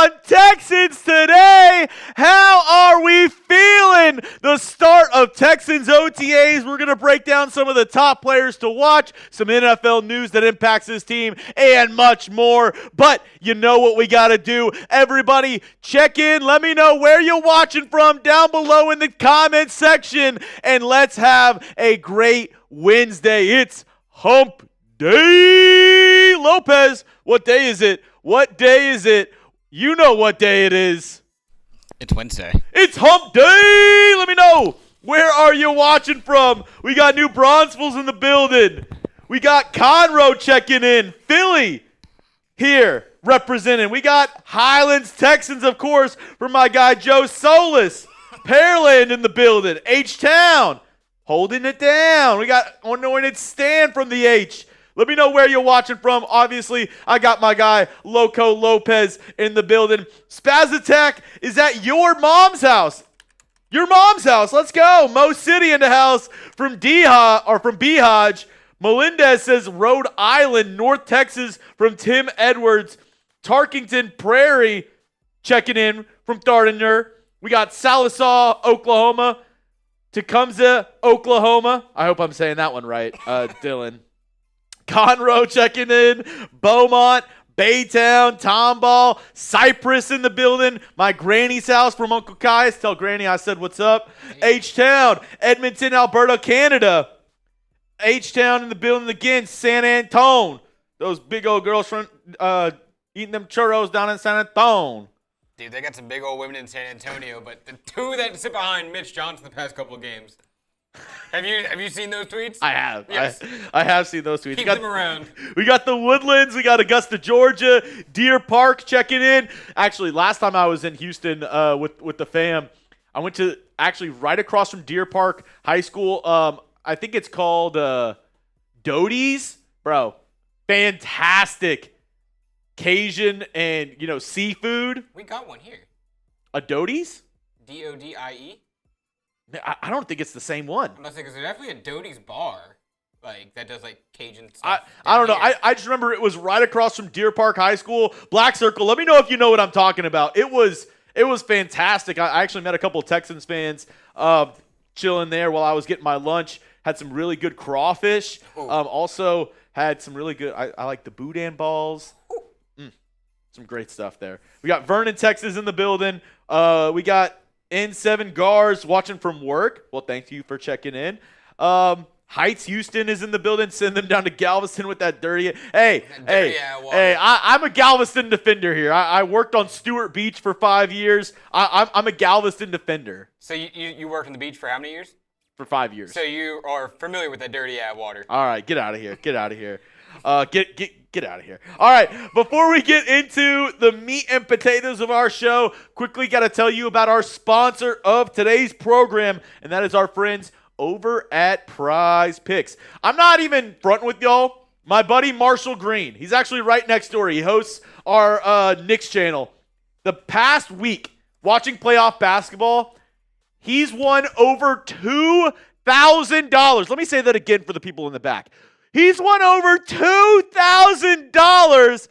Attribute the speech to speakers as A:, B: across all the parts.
A: on, Texans today. How are we feeling? The start of Texans OTAs. We're going to break down some of the top players to watch, some NFL news that impacts this team, and much more. But you know what we got to do. Everybody, check in. Let me know where you're watching from down below in the comment section. And let's have a great Wednesday. It's Hump Day. Lopez, what day is it? What day is it? You know what day it is.
B: It's Wednesday.
A: It's Hump Day. Let me know. Where are you watching from? We got New Bronzevilles in the building. We got Conroe checking in. Philly here representing. We got Highlands Texans, of course, from my guy Joe Solis. Pearland in the building. H-Town holding it down. We got Anointed Stan from the H. Let me know where you're watching from. Obviously, I got my guy Loco Lopez in the building. Spaz Attack is at your mom's house. Your mom's house. Let's go. Mo City in the house from Behaj. Melendez says Rhode Island, North Texas from Tim Edwards. Tarkington Prairie checking in from Thardinger. We got Sallisaw, Oklahoma. Tecumseh, Oklahoma. I hope I'm saying that one right, Dylan. Conroe checking in. Beaumont, Baytown, Tomball, Cypress in the building. My granny's house from Uncle Caius. Tell Granny I said what's up. H-Town, Edmonton, Alberta, Canada. H-Town in the building again. San Antone. Those big old girls from eating them churros down in San Antone.
B: Dude, they got some big old women in San Antonio, but the two that sit behind Mitch Johnson the past couple of games. Have you seen those tweets?
A: I have.
B: Yes.
A: I have seen those tweets.
B: Keep them around.
A: We got the Woodlands. We got Augusta, Georgia. Deer Park checking in. Actually, last time I was in Houston with the fam, I went to actually right across from Deer Park High School. I think it's called Doty's. Bro, fantastic Cajun and, seafood.
B: We got one here.
A: A Doty's?
B: D-O-D-I-E?
A: I don't think it's the same one.
B: I'm not saying, because there's definitely a Doty's bar, that does, Cajun stuff.
A: I don't know. I just remember it was right across from Deer Park High School. Black Circle. Let me know if you know what I'm talking about. It was fantastic. I actually met a couple of Texans fans chilling there while I was getting my lunch. Had some really good crawfish. Also had some really good, I like the boudin balls. Some great stuff there. We got Vernon, Texas in the building. We got N7 Gars watching from work. Well, thank you for checking in. Heights Houston is in the building. Send them down to Galveston with that dirty. Hey, I'm a Galveston defender here. I worked on Stewart Beach for 5 years. I'm a Galveston defender.
B: So you worked on the beach for how many years?
A: For 5 years.
B: So you are familiar with that dirty water.
A: All right, get out of here. Get out of here. Get out of here. All right, before we get into the meat and potatoes of our show, quickly got to tell you about our sponsor of today's program, and that is our friends over at Prize Picks. I'm not even fronting with y'all. My buddy Marshall Green, he's actually right next door. He hosts our Knicks channel. The past week, watching playoff basketball, he's won over $2,000. Let me say that again for the people in the back. He's won over $2,000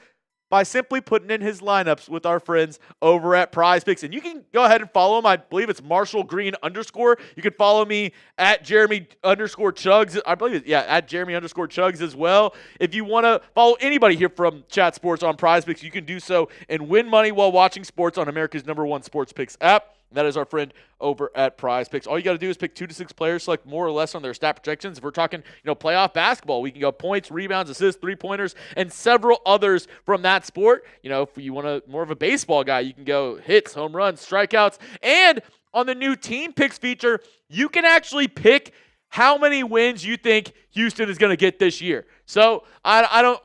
A: by simply putting in his lineups with our friends over at Prize Picks. And you can go ahead and follow him. I believe it's Marshall Green _. You can follow me at Jeremy _Chugs. I believe it's, at Jeremy _Chugs as well. If you want to follow anybody here from Chat Sports on Prize Picks, you can do so and win money while watching sports on America's #1 sports picks app. And that is our friend over at Prize Picks. All you got to do is pick 2 to 6 players, select more or less on their stat projections. If we're talking, playoff basketball, we can go points, rebounds, assists, three-pointers, and several others from that sport. If you want more of a baseball guy, you can go hits, home runs, strikeouts. And on the new team picks feature, you can actually pick how many wins you think Houston is going to get this year. So I'm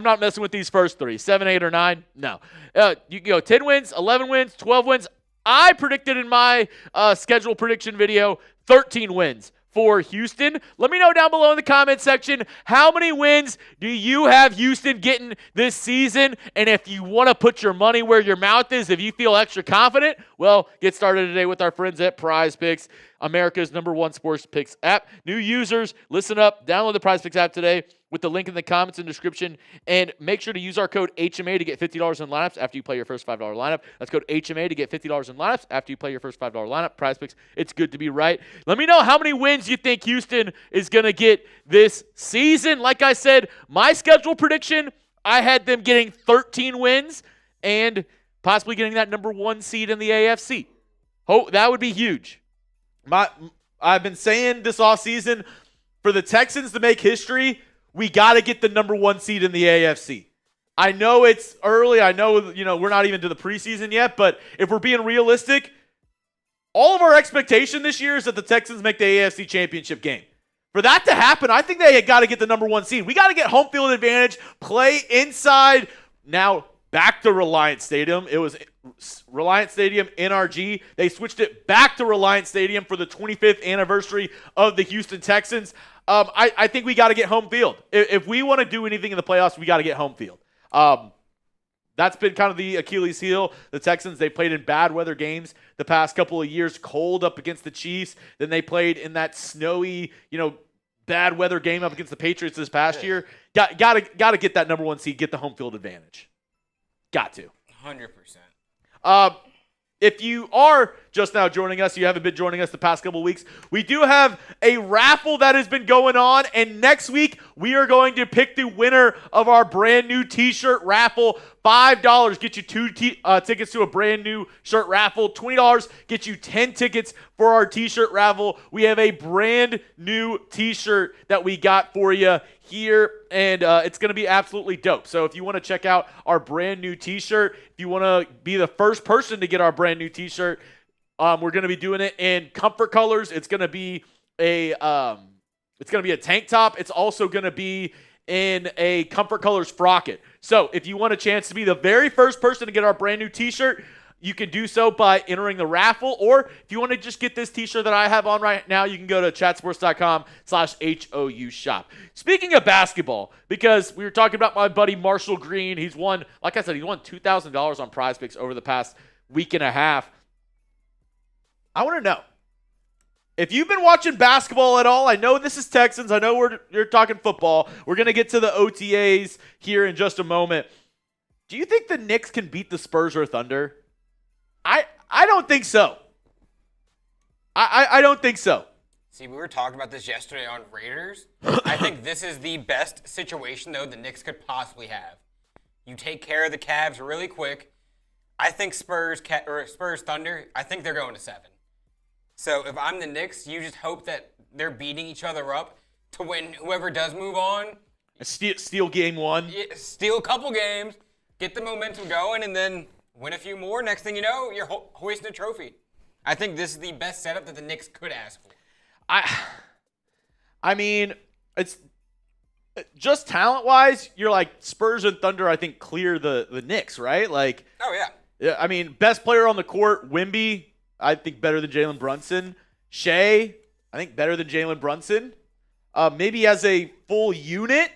A: not messing with these first 3, 7, 8, or 9. No. You can go 10 wins, 11 wins, 12 wins. I predicted in my schedule prediction video 13 wins for Houston. Let me know down below in the comment section, how many wins do you have Houston getting this season? And if you want to put your money where your mouth is, if you feel extra confident, well, get started today with our friends at Prize Picks, America's #1 sports picks app. New users, listen up, download the Prize Picks app today. with the link in the comments and description. And make sure to use our code HMA to get $50 in lineups after you play your first $5 lineup. That's code HMA to get $50 in lineups after you play your first $5 lineup. PrizePicks, it's good to be right. Let me know how many wins you think Houston is going to get this season. Like I said, my schedule prediction, I had them getting 13 wins and possibly getting that number 1 seed in the AFC. Oh, that would be huge. I've been saying this offseason, for the Texans to make history, we got to get the number 1 seed in the AFC. I know it's early. I know, we're not even to the preseason yet, but if we're being realistic, all of our expectation this year is that the Texans make the AFC Championship game. For that to happen, I think they got to get the number 1 seed. We got to get home field advantage, play inside. Now, back to Reliant Stadium. It was Reliant Stadium, NRG. They switched it back to Reliant Stadium for the 25th anniversary of the Houston Texans. I think we got to get home field. If we want to do anything in the playoffs, we got to get home field. That's been kind of the Achilles heel. The Texans, they played in bad weather games the past couple of years, cold up against the Chiefs. Then they played in that snowy, bad weather game up against the Patriots this past year. Got to get that number 1 seed, get the home field advantage. Got to.
B: 100%.
A: If you are just now joining us, you haven't been joining us the past couple of weeks, we do have a raffle that has been going on, and next week we are going to pick the winner of our brand new t-shirt raffle. $5 get you 2 tickets to a brand new shirt raffle. $20 get you 10 tickets for our t-shirt raffle. We have a brand new t-shirt that we got for you here, and it's going to be absolutely dope. So if you want to check out our brand new t-shirt, if you want to be the first person to get our brand new t-shirt, we're going to be doing it in comfort colors. It's going to be a tank top. It's also going to be in a comfort colors frocket. So if you want a chance to be the very first person to get our brand new t-shirt, you can do so by entering the raffle, or if you want to just get this t-shirt that I have on right now, you can go to chatsports.com/HOU shop. Speaking of basketball, because we were talking about my buddy Marshall Green, he's won, like I said, he won $2,000 on PrizePicks over the past week and a half. I want to know, if you've been watching basketball at all, I know this is Texans, I know you're talking football. We're going to get to the OTAs here in just a moment. Do you think the Knicks can beat the Spurs or Thunder? I don't think so. I don't think so.
B: See, we were talking about this yesterday on Raiders. I think this is the best situation, though, the Knicks could possibly have. You take care of the Cavs really quick. I think Spurs Thunder, I think they're going to 7. So if I'm the Knicks, you just hope that they're beating each other up to win whoever does move on.
A: Steal game 1.
B: Yeah, steal a couple games, get the momentum going, and then win a few more. Next thing you know, you're hoisting a trophy. I think this is the best setup that the Knicks could ask for.
A: I mean, it's just talent-wise, you're like Spurs and Thunder, I think, clear the Knicks, right? Like,
B: oh, yeah.
A: I mean, best player on the court, Wemby, I think better than Jalen Brunson. Shea, I think better than Jalen Brunson. Maybe as a full unit,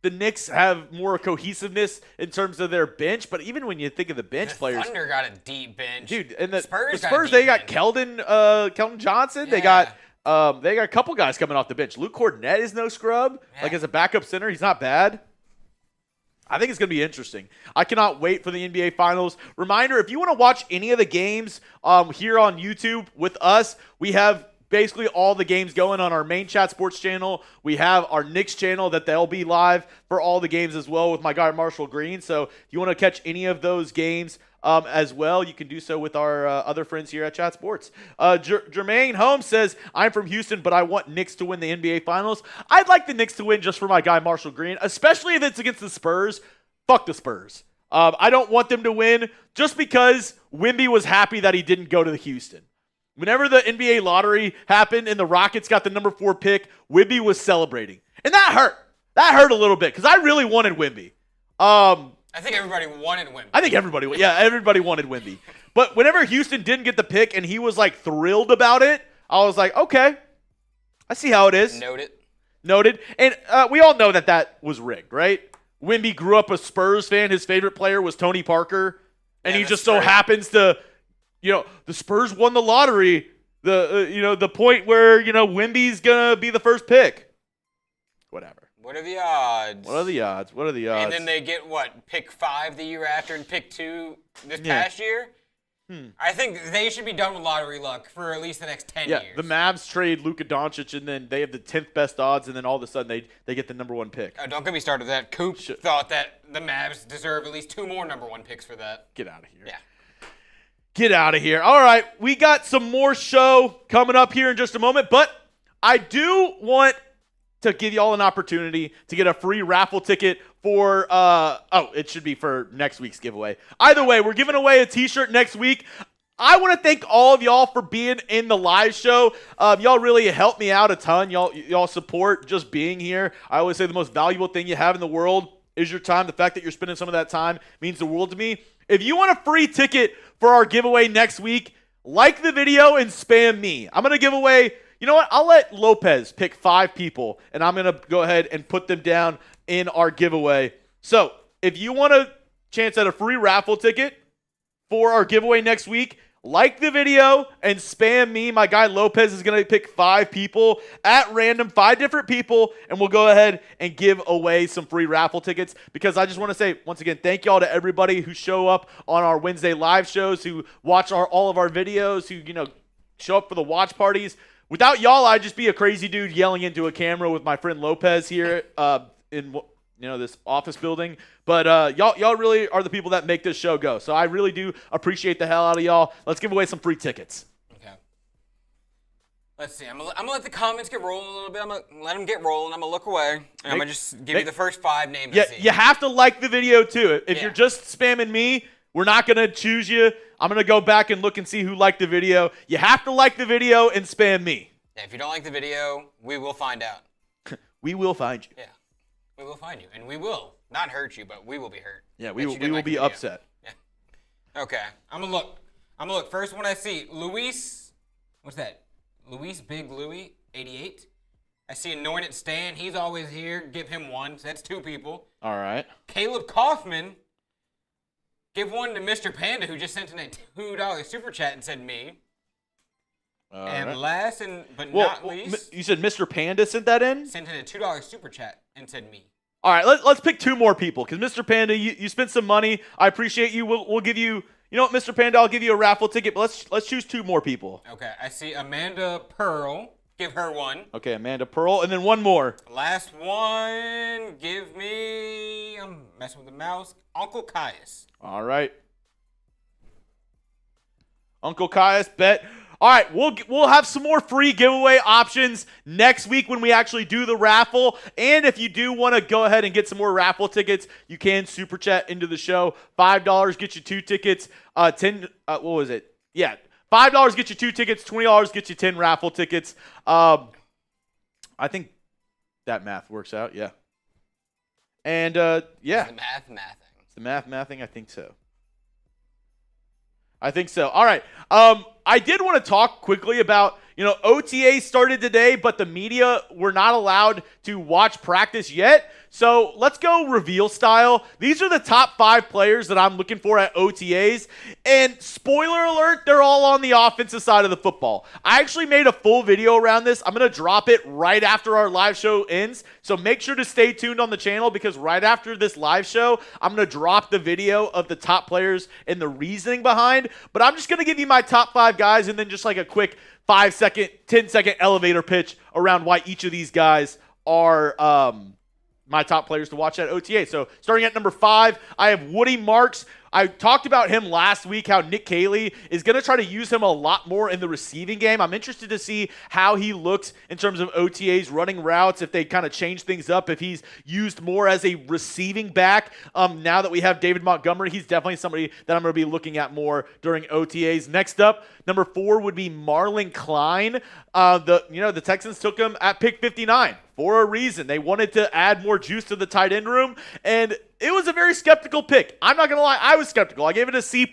A: the Knicks have more cohesiveness in terms of their bench, but even when you think of the bench players,
B: Thunder got a deep bench,
A: dude. And the Spurs
B: they
A: got Keldon Johnson. Yeah. They got a couple guys coming off the bench. Luke Cornett is no scrub. Yeah. Like as a backup center, he's not bad. I think it's going to be interesting. I cannot wait for the NBA Finals. Reminder: if you want to watch any of the games here on YouTube with us, we have basically all the games going on our main Chat Sports channel. We have our Knicks channel that they'll be live for all the games as well with my guy Marshall Green. So if you want to catch any of those games as well, you can do so with our other friends here at Chat Sports. Jermaine Holmes says, I'm from Houston, but I want Knicks to win the NBA Finals. I'd like the Knicks to win just for my guy Marshall Green, especially if it's against the Spurs. Fuck the Spurs. I don't want them to win just because Wemby was happy that he didn't go to the Houston. Whenever the NBA lottery happened and the Rockets got the number 4 pick, Wemby was celebrating. And that hurt. That hurt a little bit because I really wanted Wemby.
B: I think everybody wanted Wemby.
A: Everybody wanted Wemby. But whenever Houston didn't get the pick and he was like thrilled about it, I was like, okay, I see how it is. Noted. And we all know that was rigged, right? Wemby grew up a Spurs fan. His favorite player was Tony Parker. And he just so happens to, the Spurs won the lottery. The point where, Wemby's going to be the first pick. Whatever.
B: What are the odds?
A: What are the odds? What are the odds?
B: And then they get, what, pick 5 the year after and pick 2 this past year? I think they should be done with lottery luck for at least the next 10 years.
A: The Mavs trade Luka Doncic, and then they have the 10th best odds, and then all of a sudden they get the number 1 pick.
B: Oh, don't get me started with that. Coop thought that the Mavs deserve at least 2 more number 1 picks for that.
A: Get out of here.
B: Yeah.
A: Get out of here. All right, we got some more show coming up here in just a moment, but I do want to give y'all an opportunity to get a free raffle ticket for, it should be for next week's giveaway. Either way, we're giving away a t-shirt next week. I want to thank all of y'all for being in the live show. Y'all really helped me out a ton. Y'all support just being here. I always say the most valuable thing you have in the world is your time. The fact that you're spending some of that time means the world to me. If you want a free ticket for our giveaway next week, like the video and spam me. I'm going to give away, you know what? I'll let Lopez pick 5 people, and I'm going to go ahead and put them down in our giveaway. So if you want a chance at a free raffle ticket for our giveaway next week, like the video and spam me. My guy Lopez is going to pick 5 people at random, 5 different people, and we'll go ahead and give away some free raffle tickets, because I just want to say, once again, thank y'all to everybody who show up on our Wednesday live shows, who watch all of our videos, who, show up for the watch parties. Without y'all, I'd just be a crazy dude yelling into a camera with my friend Lopez here in this office building. But y'all really are the people that make this show go. So I really do appreciate the hell out of y'all. Let's give away some free tickets.
B: Okay. Let's see. I'm gonna let the comments get rolling a little bit. I'm gonna let them get rolling. I'm gonna look away, and I'm gonna just give you the first 5 names.
A: Yeah, you have to like the video too. If you're just spamming me, we're not gonna choose you. I'm gonna go back and look and see who liked the video. You have to like the video and spam me.
B: Yeah, if you don't like the video, we will find out.
A: We will find you.
B: Yeah, we will find you, and we will not hurt you, but we will be hurt.
A: Yeah, we will be upset.
B: Yeah. Okay, I'm gonna look. First one I see, Luis. What's that? Luis Big Louie, 88. I see Anointed Stan. He's always here. Give him 1. So that's 2 people.
A: All right.
B: Caleb Kaufman. Give 1 to Mr. Panda, who just sent in a $2 super chat and said me. And last but not least,
A: you said Mr. Panda sent that in?
B: Sent in a $2 super chat and said me.
A: All right, let's pick 2 more people, because Mr. Panda, you spent some money. I appreciate you. We'll give you, you know what, Mr. Panda, I'll give you a raffle ticket, but let's choose 2 more people.
B: Okay, I see Amanda Pearl. Give her 1.
A: Okay, Amanda Pearl, and then 1 more.
B: Last one, give me, I'm messing with the mouse, Uncle Caius.
A: All right. Uncle Caius, bet. All right, we'll have some more free giveaway options next week when we actually do the raffle. And if you do want to go ahead and get some more raffle tickets, you can super chat into the show. $5 get you 2 tickets. What was it? Yeah, $5 get you 2 tickets. $20 get you 10 raffle tickets. I think that math works out. Yeah. And yeah.
B: It's the mathing.
A: It's the mathing. I think so. All right. I did want to talk quickly about, OTA started today, but the media were not allowed to watch practice yet. So let's go reveal style. These are the top 5 players that I'm looking for at OTAs. And spoiler alert, they're all on the offensive side of the football. I actually made a full video around this. I'm going to drop it right after our live show ends. So make sure to stay tuned on the channel, because right after this live show, I'm going to drop the video of the top players and the reasoning behind. But I'm just going to give you my top 5 guys, and then just like a quick 5-second, 10-second elevator pitch around why each of these guys are my top players to watch at OTA. So starting at number 5, I have Woody Marks. I talked about him last week, how Nick Caley is going to try to use him a lot more in the receiving game. I'm interested to see how he looks in terms of OTAs, running routes, if they kind of change things up, if he's used more as a receiving back. Now that we have David Montgomery, he's definitely somebody that I'm going to be looking at more during OTAs. Next up, number 4 would be Marlin Klein. The Texans took him at pick 59 for a reason. They wanted to add more juice to the tight end room, and it was a very skeptical pick. I'm not going to lie, I was skeptical. I gave it a C+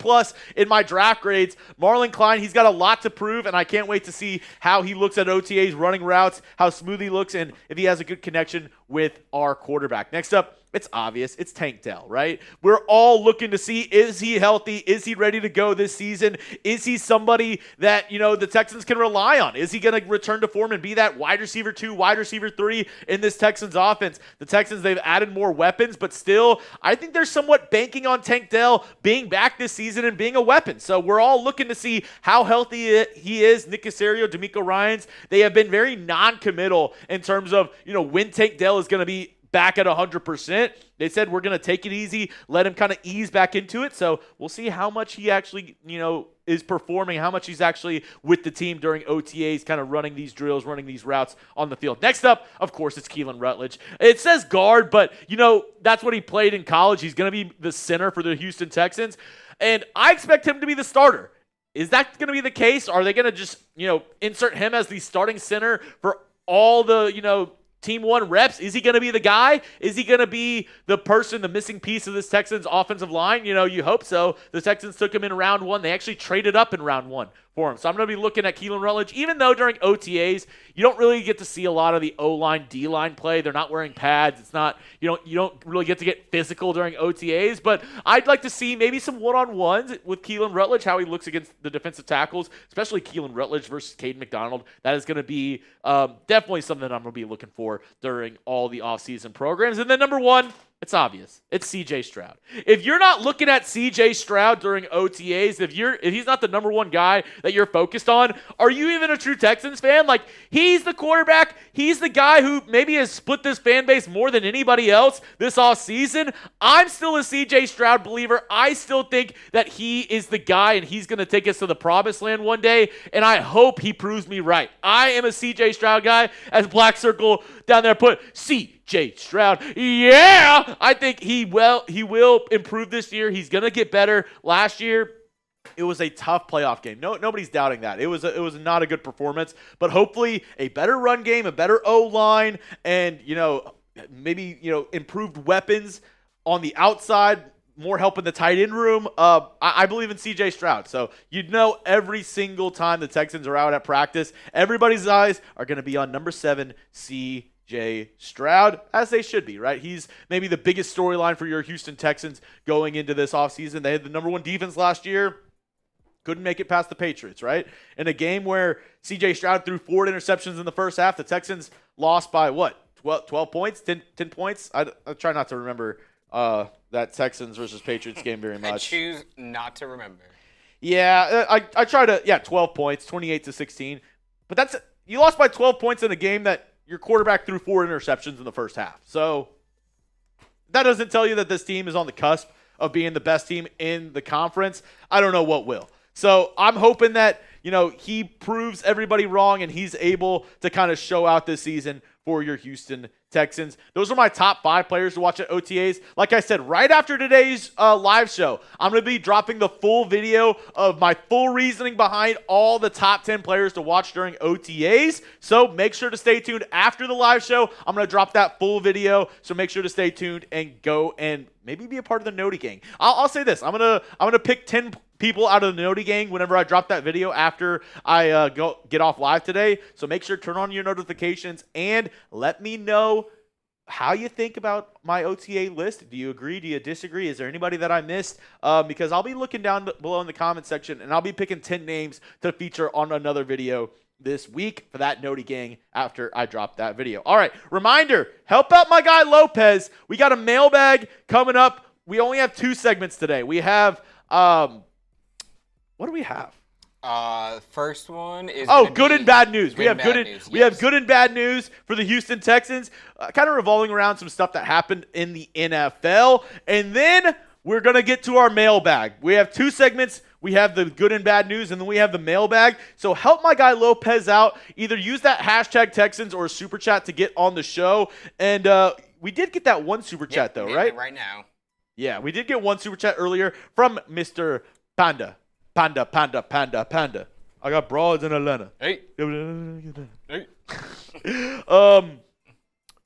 A: in my draft grades. Marlin Klein, he's got a lot to prove, and I can't wait to see how he looks at OTAs, running routes, how smooth he looks, and if he has a good connection with our quarterback. Next up, It's obvious. It's Tank Dell, right? We're all looking to see, is he healthy? Is he ready to go this season? Is he somebody that, the Texans can rely on? Is he going to return to form and be that wide receiver 2, wide receiver 3 in this Texans offense? The Texans, they've added more weapons, but still, I think they're somewhat banking on Tank Dell being back this season and being a weapon. So we're all looking to see how healthy he is. Nick Caserio, D'Amico Ryans, they have been very non-committal in terms of, when Tank Dell is going to be back at 100%. They said we're going to take it easy, let him kind of ease back into it. So we'll see how much he actually, is performing, how much he's actually with the team during OTAs, kind of running these drills, running these routes on the field. Next up, of course, it's Keylan Rutledge. It says guard, but, that's what he played in college. He's going to be the center for the Houston Texans, and I expect him to be the starter. Is that going to be the case? Are they going to just, insert him as the starting center for all the, Team 1 reps? Is he going to be the guy? Is he going to be the person, the missing piece of this Texans offensive line? You hope so. The Texans took him in round 1. They actually traded up in round 1 for him. So I'm going to be looking at Keylan Rutledge, even though during OTAs, you don't really get to see a lot of the O-line, D-line play. They're not wearing pads. It's not, you don't really get to get physical during OTAs, but I'd like to see maybe some one-on-ones with Keylan Rutledge, how he looks against the defensive tackles, especially Keylan Rutledge versus Caden McDonald. That is going to be definitely something I'm going to be looking for during all the offseason programs. And then number 1, it's obvious. It's CJ Stroud. If you're not looking at CJ Stroud during OTAs, if he's not the number 1 guy that you're focused on, are you even a true Texans fan? Like, he's the quarterback. He's the guy who maybe has split this fan base more than anybody else this offseason. I'm still a CJ Stroud believer. I still think that he is the guy and he's going to take us to the promised land one day, and I hope he proves me right. I am a CJ Stroud guy, as Black Circle down there put CJ Stroud. Yeah, I think he will improve this year. He's going to get better. Last year, it was a tough playoff game. Nobody's doubting that. It was not a good performance, but hopefully a better run game, a better O-line, and maybe improved weapons on the outside, more help in the tight end room. I believe in CJ Stroud. So every single time the Texans are out at practice, everybody's eyes are going to be on number 7, CJ Stroud, as they should be, right? He's maybe the biggest storyline for your Houston Texans going into this offseason. They had the number 1 defense last year. Couldn't make it past the Patriots, right? In a game where CJ Stroud threw 4 interceptions in the first half, the Texans lost by what? 12 points? 10 points? I try not to remember that Texans versus Patriots game very much.
B: I choose not to remember.
A: Yeah, I try to, 12 points, 28-16. But you lost by 12 points in a game that your quarterback threw 4 interceptions in the first half. So that doesn't tell you that this team is on the cusp of being the best team in the conference. I don't know what will. So I'm hoping that, he proves everybody wrong and he's able to kind of show out this season for your Houston Texans. Those are my top 5 players to watch at OTAs. Like I said, right after today's live show, I'm going to be dropping the full video of my full reasoning behind all the top 10 players to watch during OTAs. So make sure to stay tuned after the live show. I'm going to drop that full video. So make sure to stay tuned and go and maybe be a part of the Noti gang. I'll say this. I'm gonna pick 10 people out of the Noti gang whenever I drop that video after I get off live today. So make sure to turn on your notifications and let me know how you think about my OTA list. Do you agree? Do you disagree? Is there anybody that I missed? Because I'll be looking down below in the comment section and I'll be picking 10 names to feature on another video this week for that Noti gang after I drop that video. All right, reminder, help out my guy Lopez. We got a mailbag coming up. We only have 2 segments today. We have, what do we have?
B: First one is
A: good and bad news. We have good and bad news for the Houston Texans, kind of revolving around some stuff that happened in the NFL. And then we're going to get to our mailbag. We have 2 segments. We have the good and bad news, and then we have the mailbag. So help my guy Lopez out. Either use that hashtag Texans or super chat to get on the show. And we did get that 1 super chat, though, right?
B: Right now.
A: Yeah, we did get 1 super chat earlier from Mr. Panda. Panda. I got broads in Atlanta.
B: Hey.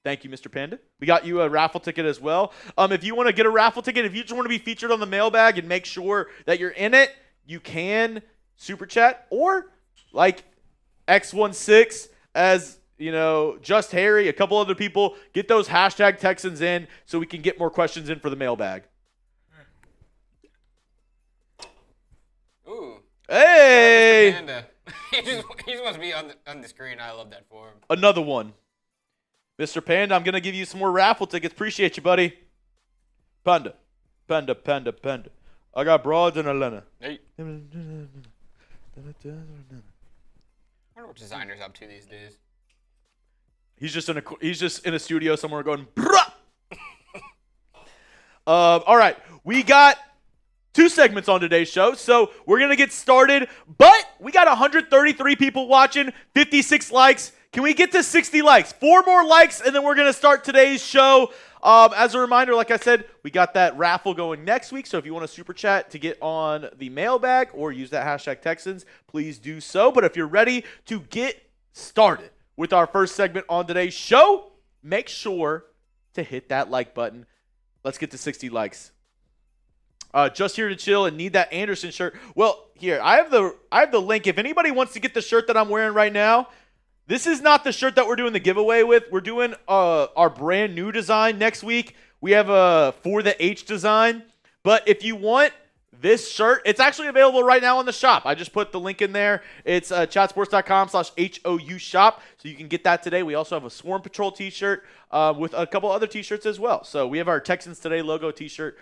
A: Thank you, Mr. Panda. We got you a raffle ticket as well. If you want to get a raffle ticket, if you just want to be featured on the mailbag and make sure that you're in it, you can super chat, or like X16, as Just Harry, a couple other people, get those hashtag Texans in so we can get more questions in for the mailbag.
B: Ooh.
A: Hey!
B: Panda. he just wants to be on the screen. I love that for him.
A: Another one. Mr. Panda, I'm going to give you some more raffle tickets. Appreciate you, buddy. Panda. I got broads in Atlanta.
B: Hey. I wonder what designer's up to these days.
A: He's just in a studio somewhere going, bruh! All right. We got 2 segments on today's show, so we're going to get started. But we got 133 people watching, 56 likes. Can we get to 60 likes? 4 more likes, and then we're going to start today's show. As a reminder, like I said, we got that raffle going next week, so if you want to super chat to get on the mailbag or use that hashtag Texans, please do so. But if you're ready to get started with our first segment on today's show, make sure to hit that like button. Let's get to 60 likes. Just here to chill and need that Anderson shirt. Well, here, I have the link. If anybody wants to get the shirt that I'm wearing right now, this is not the shirt that we're doing the giveaway with. We're doing our brand new design next week. We have a For the H design. But if you want this shirt, it's actually available right now on the shop. I just put the link in there. It's chatsports.com/HOU shop. So you can get that today. We also have a Swarm Patrol t-shirt with a couple other t-shirts as well. So we have our Texans Today logo t-shirt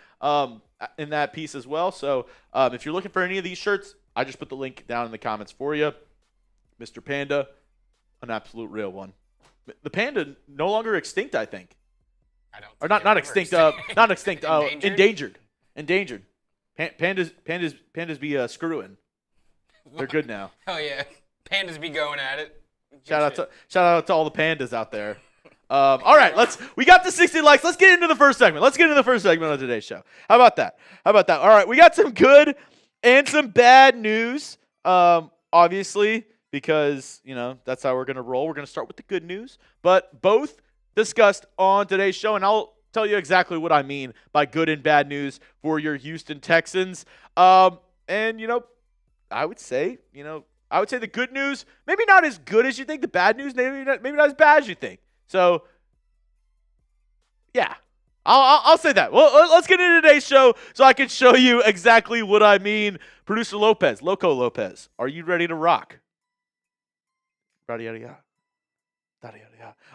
A: in that piece as well. So if you're looking for any of these shirts, I just put the link down in the comments for you. Mr. Panda, an absolute real one. The panda no longer extinct, I think.
B: I don't.
A: Or not extinct. Not extinct. Endangered. Endangered. Pandas be screwing. They're good now.
B: Hell yeah, pandas be going at it.
A: Shout out to all the pandas out there. All right, we got the 60 likes. Let's get into the first segment. Let's get into the first segment of today's show. How about that? All right, we got some good and some bad news. Obviously, because that's how we're gonna roll. We're gonna start with the good news, but both discussed on today's show, and I'll tell you exactly what I mean by good and bad news for your Houston Texans. And I would say the good news, maybe not as good as you think. The bad news, maybe not as bad as you think. So, yeah, I'll say that. Well, let's get into today's show so I can show you exactly what I mean. Producer Loco Lopez, are you ready to rock?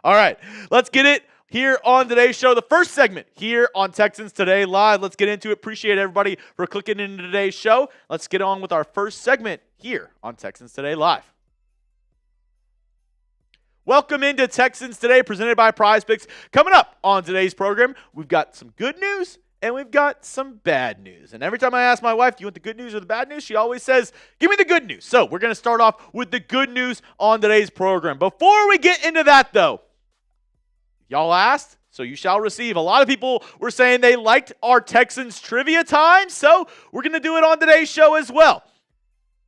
A: All right, let's get it here on today's show. The first segment here on Texans Today Live. Let's get into it. Appreciate everybody for clicking into today's show. Let's get on with our first segment here on Texans Today Live. Welcome into Texans Today, presented by Prize Picks. Coming up on today's program, we've got some good news and we've got some bad news. And every time I ask my wife, do you want the good news or the bad news? She always says, give me the good news. So we're going to start off with the good news on today's program. Before we get into that, though, y'all asked, so you shall receive. A lot of people were saying they liked our Texans trivia time, so we're going to do it on today's show as well.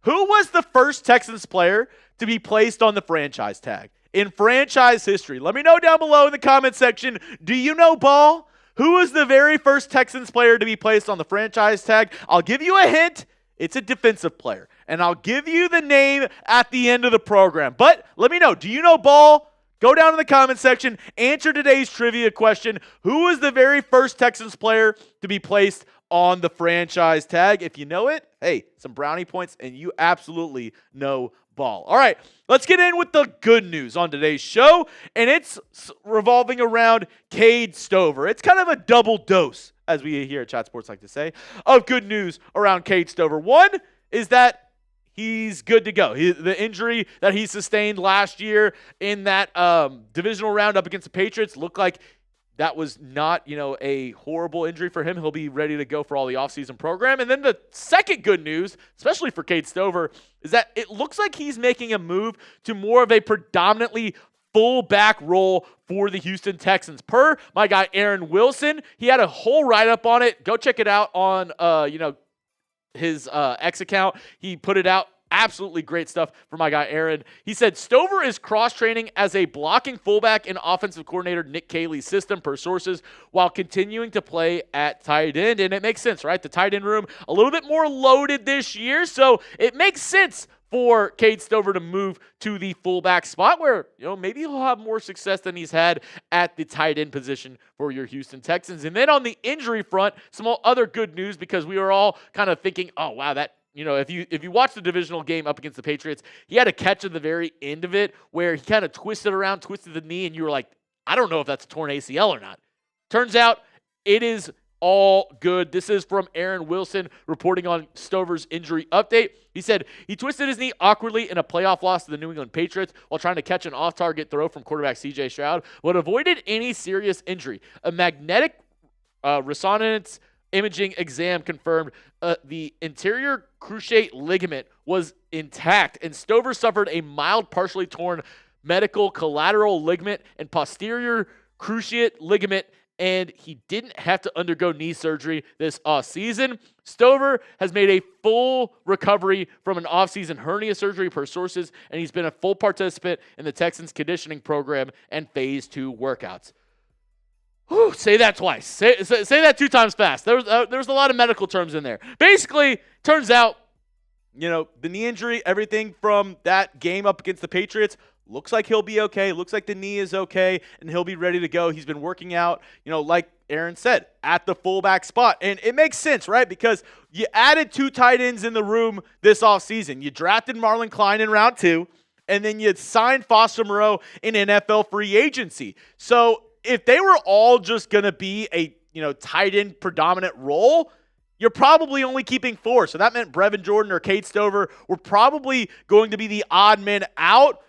A: Who was the first Texans player to be placed on the franchise tag in franchise history? Let me know down below in the comment section. Do you know, Ball? Who was the very first Texans player to be placed on the franchise tag? I'll give you a hint. It's a defensive player. And I'll give you the name at the end of the program. But let me know. Do you know, Ball? Go down in the comment section. Answer today's trivia question. Who was the very first Texans player to be placed on the franchise tag? If you know it, hey, some brownie points, and you absolutely know Ball. All right, let's get in with the good news on today's show, and it's revolving around Cade Stover. It's kind of a double dose, as we here at Chat Sports like to say, of good news around Cade Stover. One is that he's good to go. The injury that he sustained last year in that divisional round up against the Patriots looked like that was not, a horrible injury for him. He'll be ready to go for all the offseason program. And then the second good news, especially for Cade Stover, is that it looks like he's making a move to more of a predominantly fullback role for the Houston Texans. Per my guy Aaron Wilson, he had a whole write-up on it. Go check it out on, his X account. He put it out. Absolutely great stuff for my guy Aaron. He said Stover is cross-training as a blocking fullback in offensive coordinator Nick Caley's system, per sources, while continuing to play at tight end. And it makes sense, right? The tight end room a little bit more loaded this year, so it makes sense for Cade Stover to move to the fullback spot where, maybe he'll have more success than he's had at the tight end position for your Houston Texans. And then on the injury front, some other good news because we were all kind of thinking, oh, wow, that, if you watch the divisional game up against the Patriots, he had a catch at the very end of it where he kind of twisted the knee, and you were like, I don't know if that's a torn ACL or not. Turns out it is all good. This is from Aaron Wilson reporting on Stover's injury update. He said he twisted his knee awkwardly in a playoff loss to the New England Patriots while trying to catch an off-target throw from quarterback C.J. Stroud, but avoided any serious injury. A magnetic resonance imaging exam confirmed the anterior cruciate ligament was intact, and Stover suffered a mild, partially torn medial collateral ligament and posterior cruciate ligament, and he didn't have to undergo knee surgery this offseason. Stover has made a full recovery from an offseason hernia surgery per sources, and he's been a full participant in the Texans conditioning program and phase 2 workouts. Whew, say that twice. Say that 2 times fast. There's a lot of medical terms in there. Basically, turns out, the knee injury, everything from that game up against the Patriots, looks like he'll be okay. Looks like the knee is okay, and he'll be ready to go. He's been working out, like Aaron said, at the fullback spot. And it makes sense, right? Because you added 2 tight ends in the room this offseason. You drafted Marlin Klein in round 2, and then you signed Foster Moreau in NFL free agency. So if they were all just going to be a, tight end predominant role, you're probably only keeping 4. So that meant Brevin Jordan or Cade Stover were probably going to be the odd men out.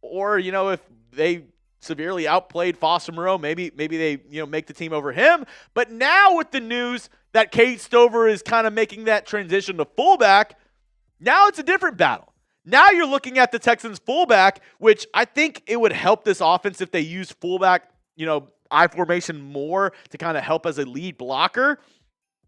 A: Or, if they severely outplayed Foster Moreau, maybe they, make the team over him. But now with the news that Cade Stover is kind of making that transition to fullback, now it's a different battle. Now you're looking at the Texans fullback, which I think it would help this offense if they use fullback, I formation more to kind of help as a lead blocker.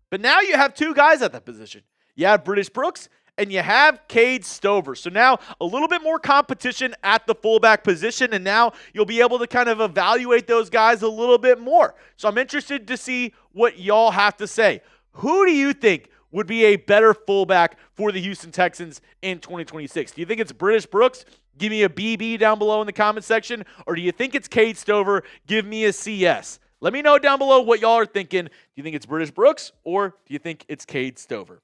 A: But now you have 2 guys at that position. You have British Brooks and you have Cade Stover. So now a little bit more competition at the fullback position, and now you'll be able to kind of evaluate those guys a little bit more. So I'm interested to see what y'all have to say. Who do you think would be a better fullback for the Houston Texans in 2026? Do you think it's British Brooks? Give me a BB down below in the comment section. Or do you think it's Cade Stover? Give me a CS. Let me know down below what y'all are thinking. Do you think it's British Brooks or do you think it's Cade Stover?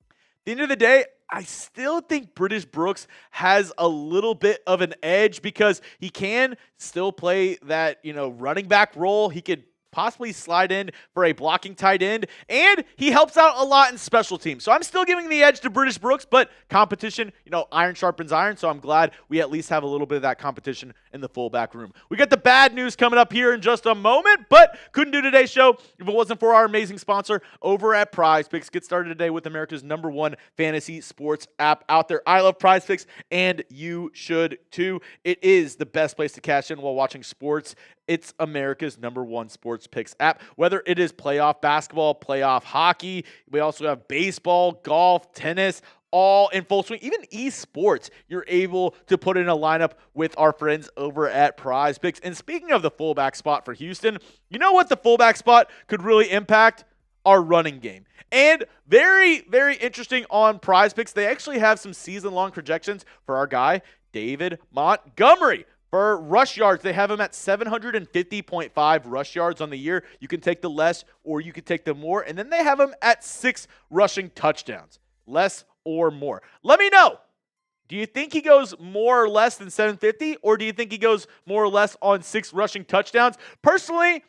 A: At the end of the day, I still think British Brooks has a little bit of an edge because he can still play that, running back role. He could possibly slide in for a blocking tight end, and he helps out a lot in special teams. So I'm still giving the edge to British Brooks, but competition, iron sharpens iron, so I'm glad we at least have a little bit of that competition in the fullback room. We got the bad news coming up here in just a moment, but couldn't do today's show if it wasn't for our amazing sponsor over at Prize Picks. Get started today with America's #1 fantasy sports app out there. I love Prize Picks, and you should too. It is the best place to cash in while watching sports. It's America's #1 sports picks app. Whether it is playoff basketball, playoff hockey, we also have baseball, golf, tennis, all in full swing. Even esports, you're able to put in a lineup with our friends over at Prize Picks. And speaking of the fullback spot for Houston, you know what the fullback spot could really impact? Our running game. And very, very interesting on Prize Picks, they actually have some season-long projections for our guy, David Montgomery. For rush yards, they have him at 750.5 rush yards on the year. You can take the less or you can take the more. And then they have him at 6 rushing touchdowns, less or more. Let me know. Do you think he goes more or less than 750? Or do you think he goes more or less on 6 rushing touchdowns? Personally,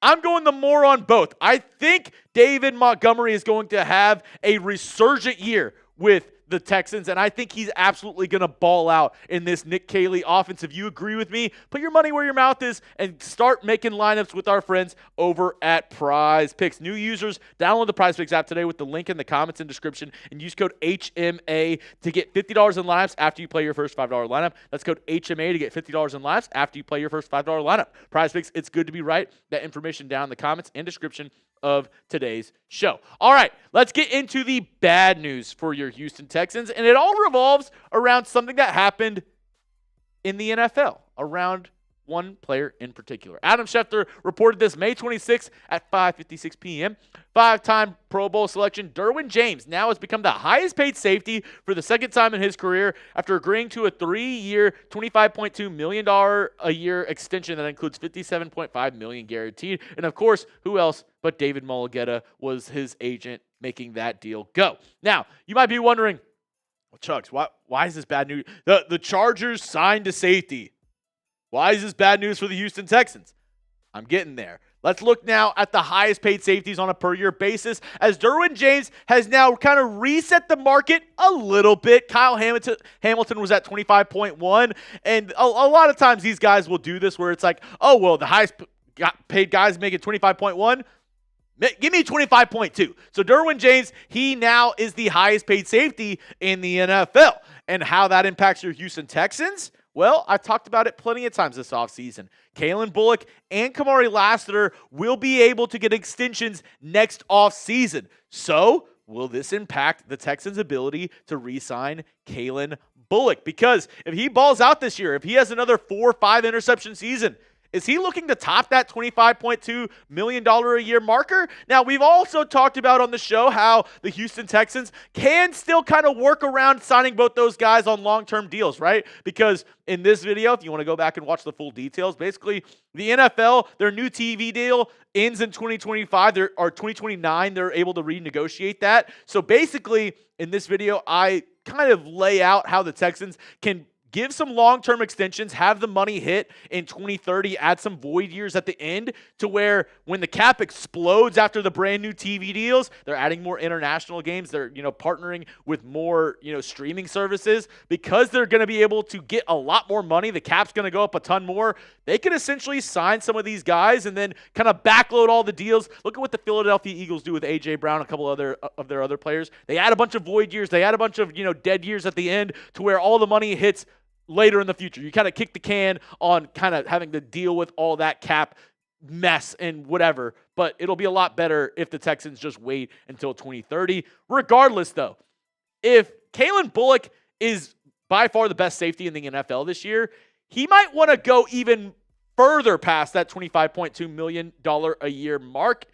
A: I'm going the more on both. I think David Montgomery is going to have a resurgent year with the Texans, and I think he's absolutely going to ball out in this Nick Caley offense. If you agree with me, put your money where your mouth is and start making lineups with our friends over at Prize Picks. New users, download the Prize Picks app today with the link in the comments and description and use code HMA to get $50 in lineups after you play your first $5 lineup. That's code HMA to get $50 in lineups after you play your first $5 lineup. Prize Picks, it's good to be right. That information down in the comments and description of today's show. All right, let's get into the bad news for your Houston Texans, and it all revolves around something that happened in the NFL, around one player in particular. Adam Schefter reported this May 26th at 5:56 p.m. Five-time Pro Bowl selection Derwin James now has become the highest paid safety for the second time in his career after agreeing to a 3-year, $25.2 million a year extension that includes $57.5 million guaranteed. And of course, who else but David Mulligetta was his agent making that deal go. Now, you might be wondering, well, Chugs, why is this bad news? The Chargers signed a safety. Why is this bad news for the Houston Texans? I'm getting there. Let's look now at the highest paid safeties on a per year basis, as Derwin James has now kind of reset the market a little bit. Kyle Hamilton was at 25.1, and a lot of times these guys will do this where it's like, oh, well, the highest paid guys making 25.1. Give me 25.2. So Derwin James, he now is the highest paid safety in the NFL. And how that impacts your Houston Texans? Well, I've talked about it plenty of times this offseason. Kalen Bullock and Kamari Lassiter will be able to get extensions next offseason. So will this impact the Texans' ability to re-sign Kalen Bullock? Because if he balls out this year, if he has another 4 or 5 interception season, is he looking to top that $25.2 million a year marker? Now, we've also talked about on the show how the Houston Texans can still kind of work around signing both those guys on long-term deals, right? Because in this video, if you want to go back and watch the full details, basically the NFL, their new TV deal ends in 2025 or 2029. They're able to renegotiate that. So basically, in this video, I kind of lay out how the Texans can give some long-term extensions, have the money hit in 2030, add some void years at the end to where when the cap explodes after the brand new TV deals, they're adding more international games. They're, partnering with more, streaming services because they're going to be able to get a lot more money. The cap's going to go up a ton more. They can essentially sign some of these guys and then kind of backload all the deals. Look at what the Philadelphia Eagles do with A.J. Brown, a couple of their other players. They add a bunch of void years. They add a bunch of, dead years at the end to where all the money hits later in the future. You kind of kick the can on kind of having to deal with all that cap mess and whatever, but it'll be a lot better if the Texans just wait until 2030. Regardless, though, if Kalen Bullock is by far the best safety in the NFL this year, he might want to go even further past that $25.2 million a year mark.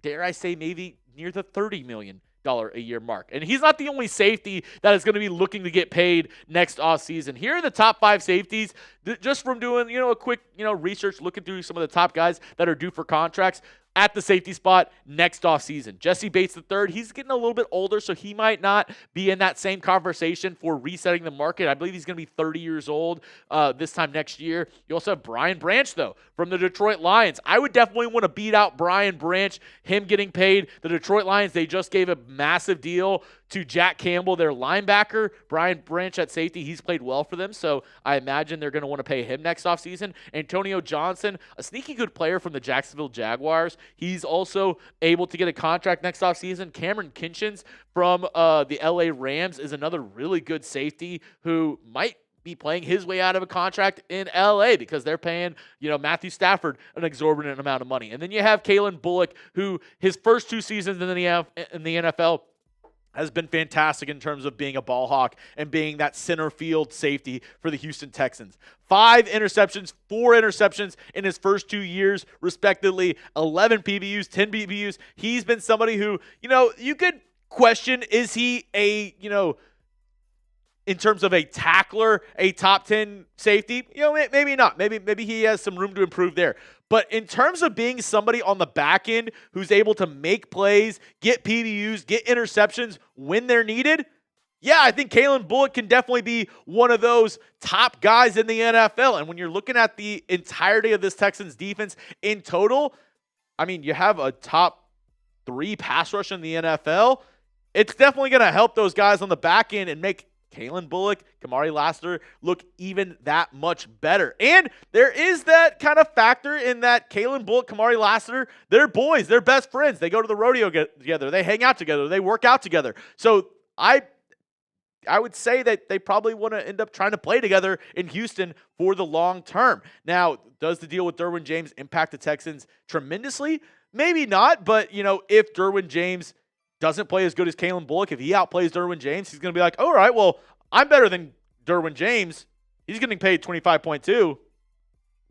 A: Dare I say maybe near the $30 million a year mark. And he's not the only safety that is going to be looking to get paid next offseason. Here are the top 5 safeties, just from doing, a quick, research, looking through some of the top guys that are due for contracts at the safety spot next offseason. Jesse Bates III, he's getting a little bit older, so he might not be in that same conversation for resetting the market. I believe he's going to be 30 years old this time next year. You also have Brian Branch, though, from the Detroit Lions. I would definitely want to beat out Brian Branch, him getting paid. The Detroit Lions, they just gave a massive deal to Jack Campbell, their linebacker. Brian Branch at safety, he's played well for them, so I imagine they're going to want to pay him next offseason. Antonio Johnson, a sneaky good player from the Jacksonville Jaguars. He's also able to get a contract next offseason. Cameron Kinchins from the LA Rams is another really good safety who might be playing his way out of a contract in LA because they're paying, Matthew Stafford an exorbitant amount of money. And then you have Kalen Bullock, who his first 2 seasons in the NFL has been fantastic in terms of being a ball hawk and being that center field safety for the Houston Texans. 5 interceptions, 4 interceptions in his first 2 years, respectively. 11 PBUs, 10 PBUs. He's been somebody who, you could question, is he a, in terms of a tackler, a top 10 safety? Maybe not. Maybe he has some room to improve there. But in terms of being somebody on the back end who's able to make plays, get PBUs, get interceptions when they're needed, yeah, I think Kalen Bullock can definitely be one of those top guys in the NFL. And when you're looking at the entirety of this Texans defense in total, I mean, you have a top 3 pass rush in the NFL. It's definitely going to help those guys on the back end and make Kalen Bullock, Kamari Lassiter look even that much better. And there is that kind of factor in that Kalen Bullock, Kamari Lassiter, they're boys, they're best friends. They go to the rodeo together, they hang out together, they work out together. So I would say that they probably want to end up trying to play together in Houston for the long term. Now, does the deal with Derwin James impact the Texans tremendously? Maybe not, but if Derwin James doesn't play as good as Kalen Bullock, if he outplays Derwin James, he's going to be like, all right, well, I'm better than Derwin James. He's getting paid 25.2.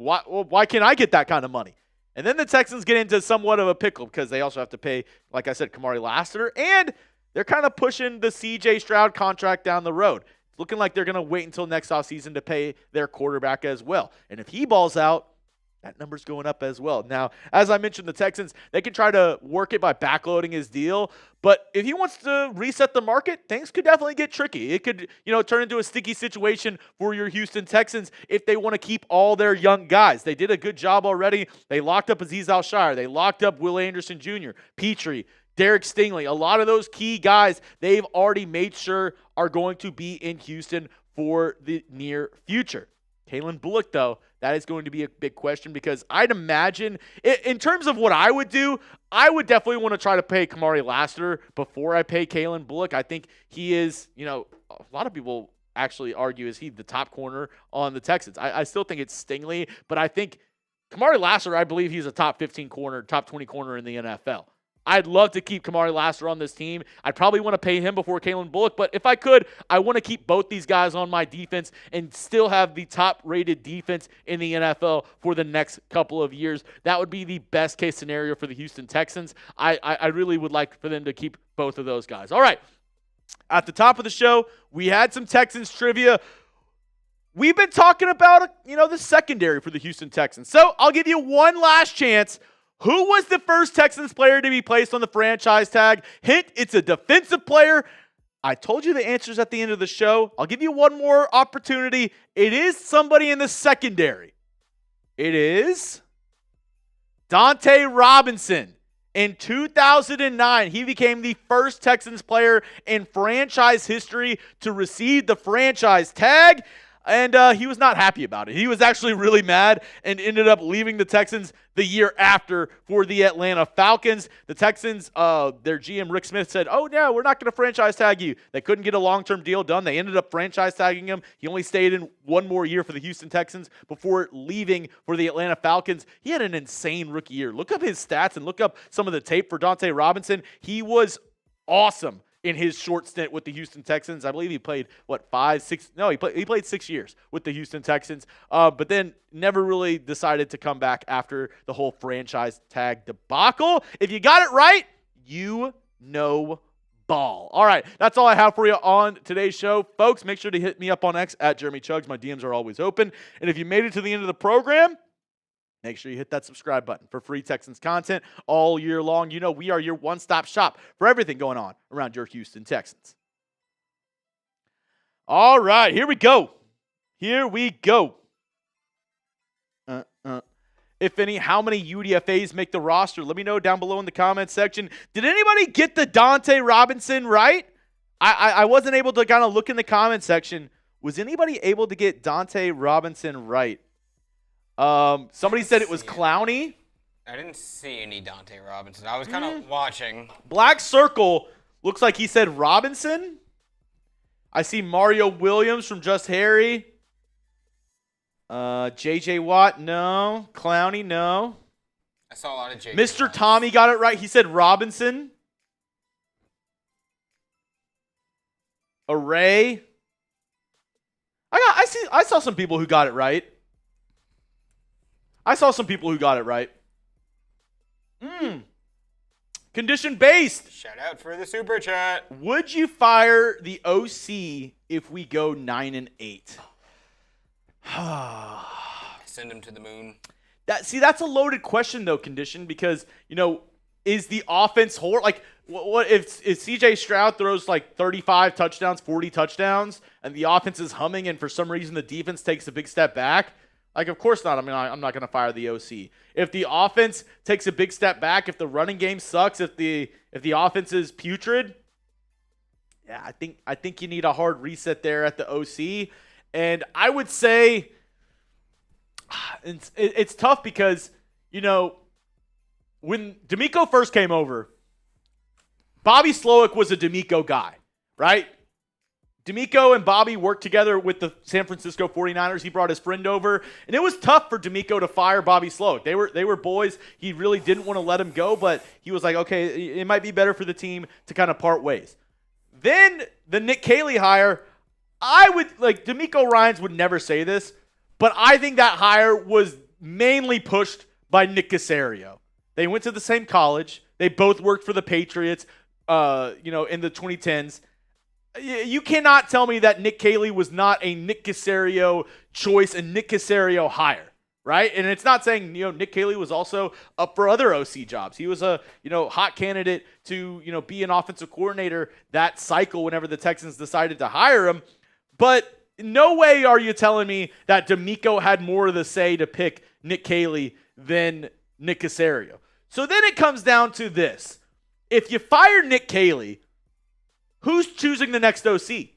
A: Why can't I get that kind of money? And then the Texans get into somewhat of a pickle because they also have to pay, like I said, Kamari Lassiter, and they're kind of pushing the CJ Stroud contract down the road. It's looking like they're going to wait until next offseason to pay their quarterback as well. And if he balls out, that number's going up as well. Now, as I mentioned, the Texans, they can try to work it by backloading his deal. But if he wants to reset the market, things could definitely get tricky. It could, turn into a sticky situation for your Houston Texans if they want to keep all their young guys. They did a good job already. They locked up Azeez Al-Shire. They locked up Will Anderson Jr., Petrie, Derek Stingley. A lot of those key guys they've already made sure are going to be in Houston for the near future. Kalen Bullock, though, that is going to be a big question because I'd imagine, in terms of what I would do, I would definitely want to try to pay Kamari Lassiter before I pay Kalen Bullock. I think he is, a lot of people actually argue, is he the top corner on the Texans? I still think it's Stingley, but I think Kamari Lassiter, I believe he's a top 15 corner, top 20 corner in the NFL. I'd love to keep Kamari Lassiter on this team. I'd probably want to pay him before Kalen Bullock, but if I could, I want to keep both these guys on my defense and still have the top-rated defense in the NFL for the next couple of years. That would be the best-case scenario for the Houston Texans. I really would like for them to keep both of those guys. All right, at the top of the show, we had some Texans trivia. We've been talking about, the secondary for the Houston Texans. So I'll give you one last chance. Who was the first Texans player to be placed on the franchise tag? Hint, it's a defensive player. I told you the answers at the end of the show. I'll give you one more opportunity. It is somebody in the secondary. It is Dante Robinson. In 2009, he became the first Texans player in franchise history to receive the franchise tag. And he was not happy about it. He was actually really mad and ended up leaving the Texans the year after for the Atlanta Falcons. The Texans, their GM Rick Smith said, "Oh, no, we're not going to franchise tag you." They couldn't get a long-term deal done. They ended up franchise tagging him. He only stayed in one more year for the Houston Texans before leaving for the Atlanta Falcons. He had an insane rookie year. Look up his stats and look up some of the tape for Dante Robinson. He was awesome in his short stint with the Houston Texans. I believe he played, he played 6 years with the Houston Texans, but then never really decided to come back after the whole franchise tag debacle. If you got it right, you know ball. All right, that's all I have for you on today's show. Folks, make sure to hit me up on X at Jeremy Chugs. My DMs are always open. And if you made it to the end of the program, make sure you hit that subscribe button for free Texans content all year long. We are your one-stop shop for everything going on around your Houston Texans. All right, here we go. If any, how many UDFAs make the roster? Let me know down below in the comments section. Did anybody get the Dante Robinson right? I wasn't able to kind of look in the comment section. Was anybody able to get Dante Robinson right? Somebody said it was Clowney.
B: I didn't see any Dante Robinson. I was kind of watching.
A: Black Circle looks like he said Robinson. I see Mario Williams from Just Harry. JJ Watt, no. Clowney, no.
B: I saw a lot of JJ
A: Mr.
B: Watts.
A: Tommy got it right. He said Robinson. Array. I saw some people who got it right. Condition based.
B: Shout out for the super chat.
A: Would you fire the OC if we go 9-8?
B: Send him to the moon.
A: That's a loaded question though, Condition, because is the offense horrible? Like, what if CJ Stroud throws like 35 touchdowns, 40 touchdowns, and the offense is humming, and for some reason the defense takes a big step back? Like, of course not. I mean, I'm not going to fire the OC. If the offense takes a big step back, if the running game sucks, if the offense is putrid, yeah, I think you need a hard reset there at the OC. And I would say it's tough because, when D'Amico first came over, Bobby Slowick was a D'Amico guy, right? D'Amico and Bobby worked together with the San Francisco 49ers. He brought his friend over, and it was tough for D'Amico to fire Bobby Slowick. They were boys. He really didn't want to let him go, but he was like, okay, it might be better for the team to kind of part ways. Then the Nick Caley hire, D'Amico Ryans would never say this, but I think that hire was mainly pushed by Nick Caserio. They went to the same college. They both worked for the Patriots, in the 2010s. You cannot tell me that Nick Caley was not a Nick Caserio choice and Nick Caserio hire, right? And it's not saying, Nick Caley was also up for other OC jobs. He was a, hot candidate to, be an offensive coordinator that cycle whenever the Texans decided to hire him. But no way are you telling me that DeMeco had more of the say to pick Nick Caley than Nick Caserio. So then it comes down to this. If you fire Nick Caley, who's choosing the next OC?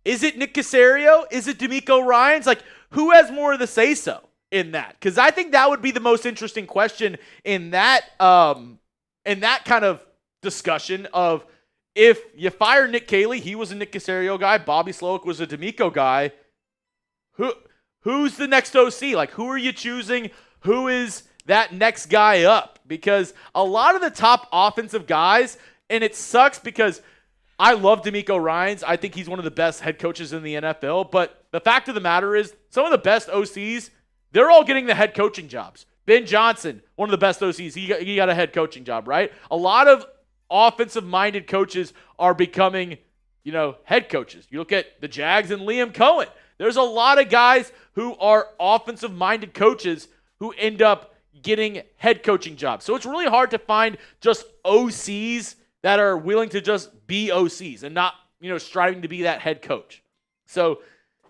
A: Is it Nick Caserio? Is it DeMeco Ryans? Like, who has more of the say-so in that? Because I think that would be the most interesting question in that kind of discussion of if you fire Nick Caley, he was a Nick Caserio guy, Bobby Slowick was a DeMeco guy. Who's the next OC? Like, who are you choosing? Who is that next guy up? Because a lot of the top offensive guys, and it sucks because I love DeMeco Ryans. I think he's one of the best head coaches in the NFL. But the fact of the matter is, some of the best OCs, they're all getting the head coaching jobs. Ben Johnson, one of the best OCs, he got a head coaching job, right? A lot of offensive-minded coaches are becoming, head coaches. You look at the Jags and Liam Cohen. There's a lot of guys who are offensive-minded coaches who end up getting head coaching jobs. So it's really hard to find just OCs that are willing to just be OCs and not, striving to be that head coach. So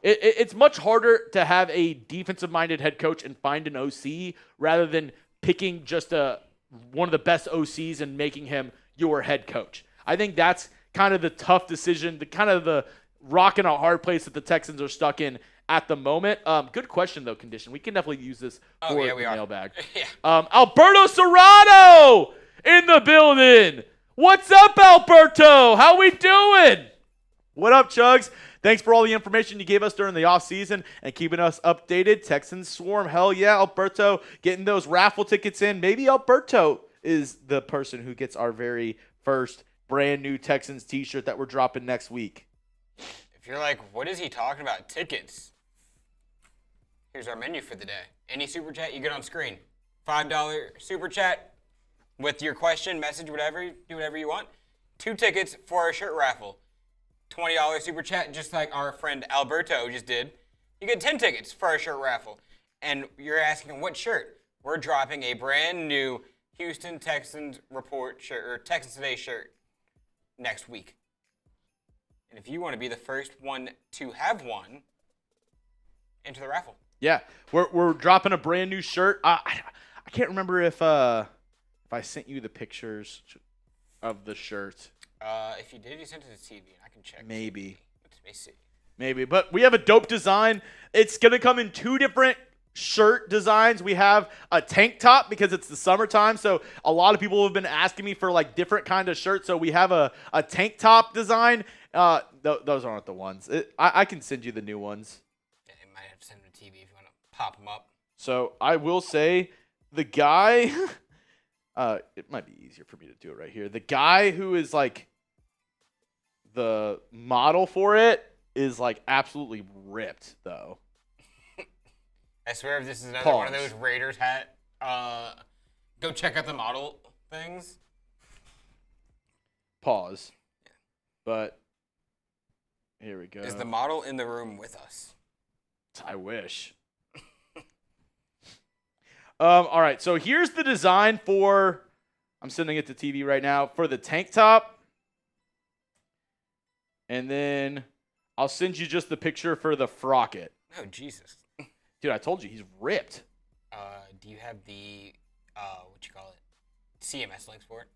A: it's much harder to have a defensive-minded head coach and find an OC rather than picking just one of the best OCs and making him your head coach. I think that's kind of the tough decision, the rock and a hard place that the Texans are stuck in at the moment. Good question, though, Condition. We can definitely use this for the mailbag. Alberto Serrano in the building. What's up, Alberto? How we doing? What up, Chugs? Thanks for all the information you gave us during the offseason and keeping us updated. Texans Swarm. Hell yeah, Alberto. Getting those raffle tickets in. Maybe Alberto is the person who gets our very first brand new Texans t-shirt that we're dropping next week.
B: If you're like, what is he talking about? Tickets. Here's our menu for the day. Any super chat you get on screen. $5 super chat with your question, message, whatever. Do whatever you want. 2 tickets for our shirt raffle. $20 super chat, just like our friend Alberto just did. You get 10 tickets for our shirt raffle. And you're asking, what shirt? We're dropping a brand new Houston Texans report shirt, or Texans Today shirt next week. And if you want to be the first one to have one, enter the raffle.
A: Yeah, we're dropping a brand new shirt. I can't remember if I sent you the pictures of the shirt.
B: If you did, you sent it to TV, and I can check.
A: Maybe.
B: Let me see.
A: Maybe, but we have a dope design. It's gonna come in 2 different shirt designs. We have a tank top because it's the summertime, so a lot of people have been asking me for like different kind of shirts. So we have a tank top design. Those aren't the ones. I can send you the new ones.
B: Yeah, you might have to send them to TV if you want to pop them up.
A: So I will say the guy. It might be easier for me to do it right here. The guy who is like the model for it is like absolutely ripped though.
B: I swear if this is another one of those Raiders hat, go check out the model things.
A: Pause. But here we go.
B: Is the model in the room with us?
A: I wish. All right, so here's the design for, I'm sending it to TV right now, for the tank top. And then I'll send you just the picture for the frocket.
B: Oh, Jesus.
A: Dude, I told you, he's ripped.
B: Do you have the, CMS links for it?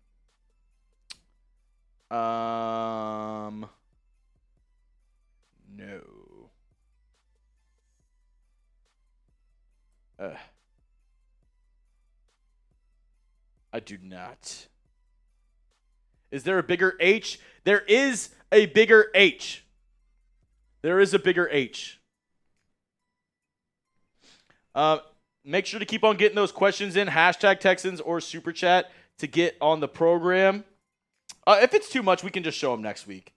A: No. I do not. Is there a bigger H? There is a bigger H. There is a bigger H. Make sure to keep on getting those questions in. Hashtag Texans or Super Chat to get on the program. If it's too much, we can just show them next week.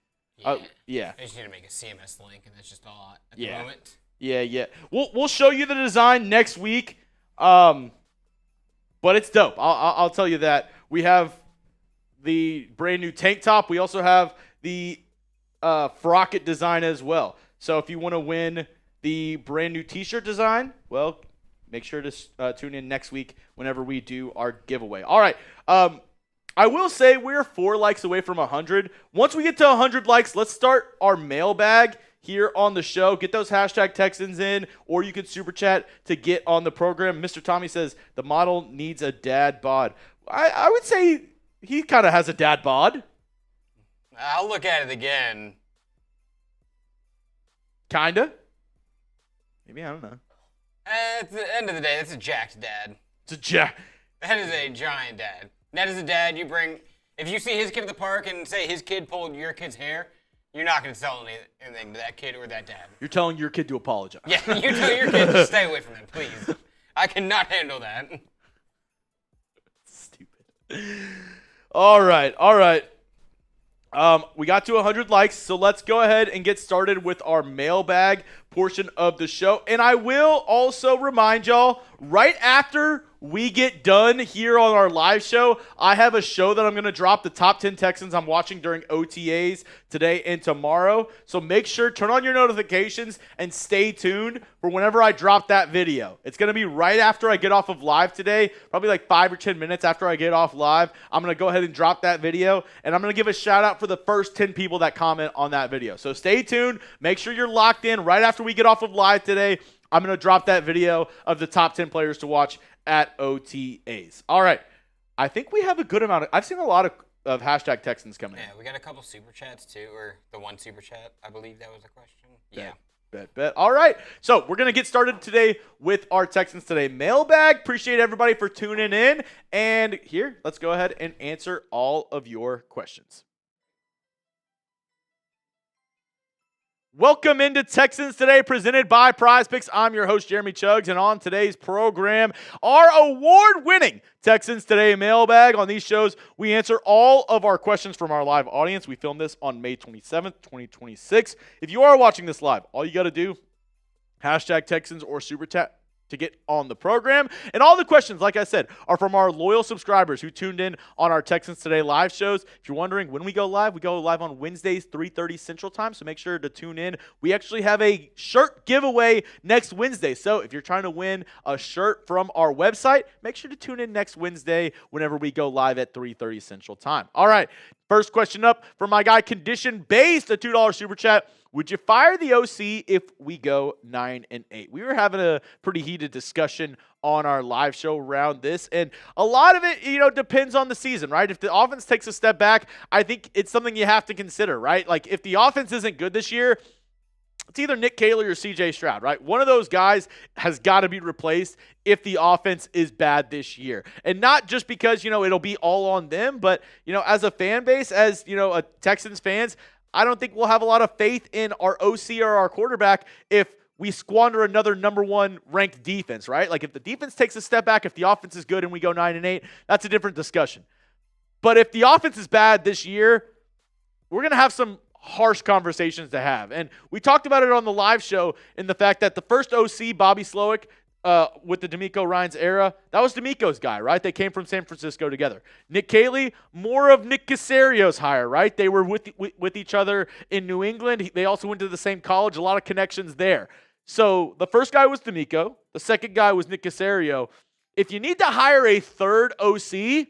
A: Yeah.
B: I just need to make a CMS link, and that's just all at the moment.
A: Yeah. We'll show you the design next week. But it's dope. I'll tell you that. We have the brand new tank top. We also have the Frocket design as well. So if you want to win the brand new t-shirt design, well, make sure to tune in next week whenever we do our giveaway. All right. I will say we're 4 likes away from 100. Once we get to 100 likes, let's start our mailbag here on the show. Get those hashtag Texans in, or you can super chat to get on the program. Mr. Tommy says the model needs a dad bod. I would say he kind of has a dad bod.
B: I'll look at it again.
A: Kinda. Maybe, I don't know.
B: At the end of the day, that's a jacked dad.
A: It's a jack.
B: That is a giant dad. That is a dad you bring. If you see his kid at the park and say his kid pulled your kid's hair, you're not going to sell anything to that kid or that dad.
A: You're telling your kid to apologize.
B: Yeah, you tell your kid to stay away from him, please. I cannot handle that.
A: Stupid. All right. We got to 100 likes, so let's go ahead and get started with our mailbag portion of the show. And I will also remind y'all, right after we get done here on our live show, I have a show that I'm going to drop the top 10 Texans I'm watching during OTAs today and tomorrow. So make sure, turn on your notifications and stay tuned for whenever I drop that video. It's going to be right after I get off of live today, probably like 5 or 10 minutes after I get off live. I'm going to go ahead and drop that video, and I'm going to give a shout out for the first 10 people that comment on that video. So stay tuned. Make sure you're locked in right after we get off of live today. I'm going to drop that video of the top 10 players to watch at OTAs. All right. I think we have a good amount I've seen a lot of hashtag Texans coming in.
B: Yeah, we got a couple super chats too, or the one super chat. I believe that was the question. Yeah.
A: Bet. All right. So we're going to get started today with our Texans Today mailbag. Appreciate everybody for tuning in. And here, let's go ahead and answer all of your questions. Welcome into Texans Today, presented by Prize Picks. I'm your host, Jeremy Chuggs, and on today's program, our award-winning Texans Today mailbag. On these shows, we answer all of our questions from our live audience. We filmed this on May 27th, 2026. If you are watching this live, all you got to do, hashtag Texans or Super Chat to get on the program. And all the questions, like I said, are from our loyal subscribers who tuned in on our Texans Today live shows. If you're wondering when we go live on Wednesdays, 3:30 Central Time, so make sure to tune in. We actually have a shirt giveaway next Wednesday, so if you're trying to win a shirt from our website, make sure to tune in next Wednesday whenever we go live at 3:30 Central Time. All right, first question up from my guy Condition Based, a $2 Super Chat. Would you fire the OC if we go 9-8? We were having a pretty heated discussion on our live show around this, and a lot of it, depends on the season, right? If the offense takes a step back, I think it's something you have to consider, right? Like, if the offense isn't good this year, it's either Nick Caley or CJ Stroud, right? One of those guys has got to be replaced if the offense is bad this year. And not just because, it'll be all on them, but, as a fan base, as, a Texans fans, I don't think we'll have a lot of faith in our OC or our quarterback if we squander another number 1 ranked defense, right? Like, if the defense takes a step back, if the offense is good and we go 9-8, that's a different discussion. But if the offense is bad this year, we're going to have some harsh conversations to have. And we talked about it on the live show in the fact that the first OC, Bobby Slowick, with the DeMeco Ryans era, that was DeMeco's guy, right? They came from San Francisco together. Nick Caley, more of Nick Caserio's hire, right? They were with each other in New England. They also went to the same college, a lot of connections there. So the first guy was DeMeco. The second guy was Nick Caserio. If you need to hire a third OC,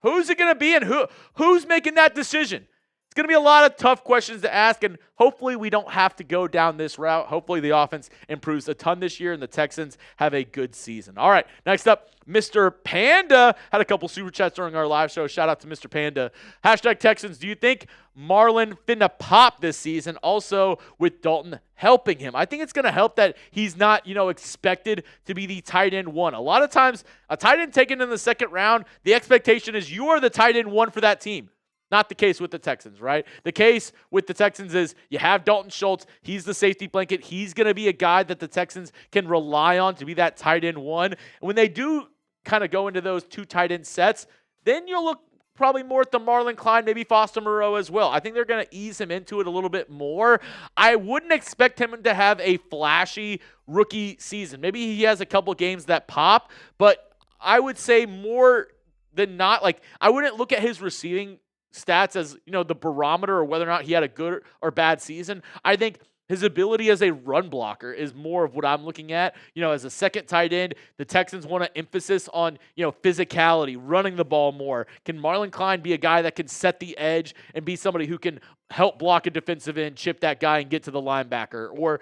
A: who's it going to be and who's making that decision? It's going to be a lot of tough questions to ask, and hopefully we don't have to go down this route. Hopefully the offense improves a ton this year, and the Texans have a good season. All right, next up, Mr. Panda had a couple super chats during our live show. Shout out to Mr. Panda. Hashtag Texans, do you think Marlin finna pop this season? Also, with Dalton helping him. I think it's going to help that he's not, expected to be the tight end 1. A lot of times, a tight end taken in the second round, the expectation is you are the tight end 1 for that team. Not the case with the Texans, right? The case with the Texans is you have Dalton Schultz. He's the safety blanket. He's going to be a guy that the Texans can rely on to be that tight end 1. And when they do kind of go into those 2 tight end sets, then you'll look probably more at the Marlin Klein, maybe Foster Moreau as well. I think they're going to ease him into it a little bit more. I wouldn't expect him to have a flashy rookie season. Maybe he has a couple games that pop, but I would say more than not, like, I wouldn't look at his receiving stats as, the barometer or whether or not he had a good or bad season. I think his ability as a run blocker is more of what I'm looking at. As a second tight end, the Texans want to emphasis on, physicality, running the ball more. Can Marlin Klein be a guy that can set the edge and be somebody who can help block a defensive end, chip that guy and get to the linebacker? Or,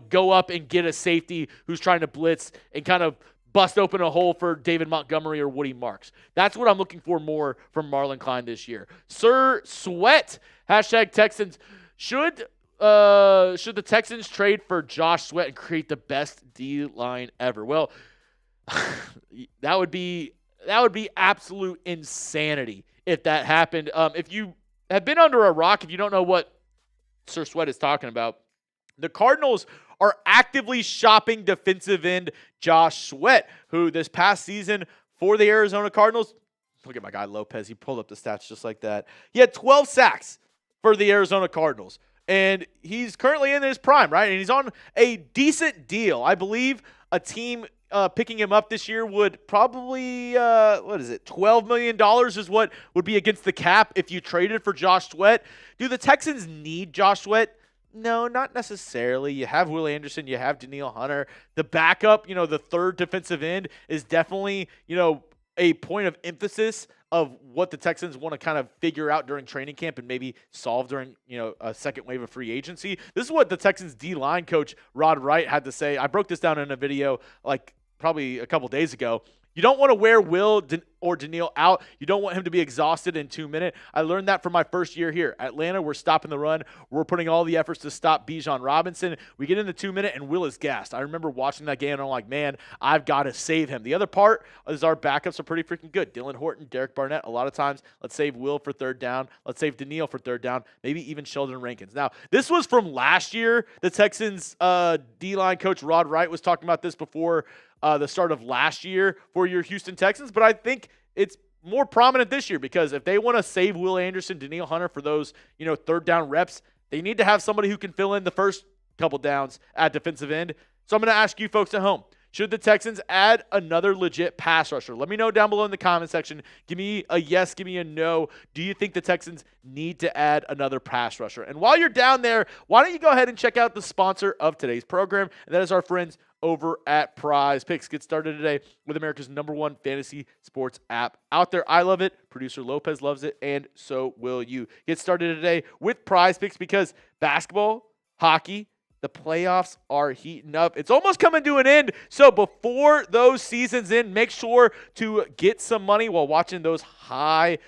A: go up and get a safety who's trying to blitz and kind of bust open a hole for David Montgomery or Woody Marks. That's what I'm looking for more from Marlin Klein this year. Sir Sweat, #Texans. Should the Texans trade for Josh Sweat and create the best D-line ever? Well, that would be absolute insanity if that happened. If you have been under a rock, if you don't know what Sir Sweat is talking about, the Cardinals are actively shopping defensive end Josh Sweat, who this past season for the Arizona Cardinals, look at my guy Lopez, he pulled up the stats just like that. He had 12 sacks for the Arizona Cardinals. And he's currently in his prime, right? And he's on a decent deal. I believe a team picking him up this year would probably, $12 million is what would be against the cap if you traded for Josh Sweat. Do the Texans need Josh Sweat? No, not necessarily. You have Will Anderson. You have Danielle Hunter. The backup, the third defensive end is definitely, a point of emphasis of what the Texans want to kind of figure out during training camp and maybe solve during, a second wave of free agency. This is what the Texans D-line coach Rod Wright had to say. I broke this down in a video like probably a couple days ago. You don't want to wear Will or Danielle out. You don't want him to be exhausted in 2 minutes. I learned that from my first year here. Atlanta, we're stopping the run. We're putting all the efforts to stop Bijan Robinson. We get into 2 minutes, and Will is gassed. I remember watching that game, and I'm like, man, I've got to save him. The other part is our backups are pretty freaking good. Dylan Horton, Derek Barnett, a lot of times, let's save Will for third down. Let's save Danielle for third down, maybe even Sheldon Rankins. Now, this was from last year. The Texans D-line coach Rod Wright was talking about this before the start of last year for your Houston Texans, but I think it's more prominent this year because if they want to save Will Anderson, Danielle Hunter for those, third down reps, they need to have somebody who can fill in the first couple downs at defensive end. So I'm going to ask you folks at home, should the Texans add another legit pass rusher? Let me know down below in the comment section. Give me a yes, give me a no. Do you think the Texans need to add another pass rusher? And while you're down there, why don't you go ahead and check out the sponsor of today's program, and that is our friends over at Prize Picks. Get started today with America's #1 fantasy sports app out there. I love it. Producer Lopez loves it, and so will you. Get started today with Prize Picks because basketball, hockey, the playoffs are heating up. It's almost coming to an end. So before those seasons end, make sure to get some money while watching those high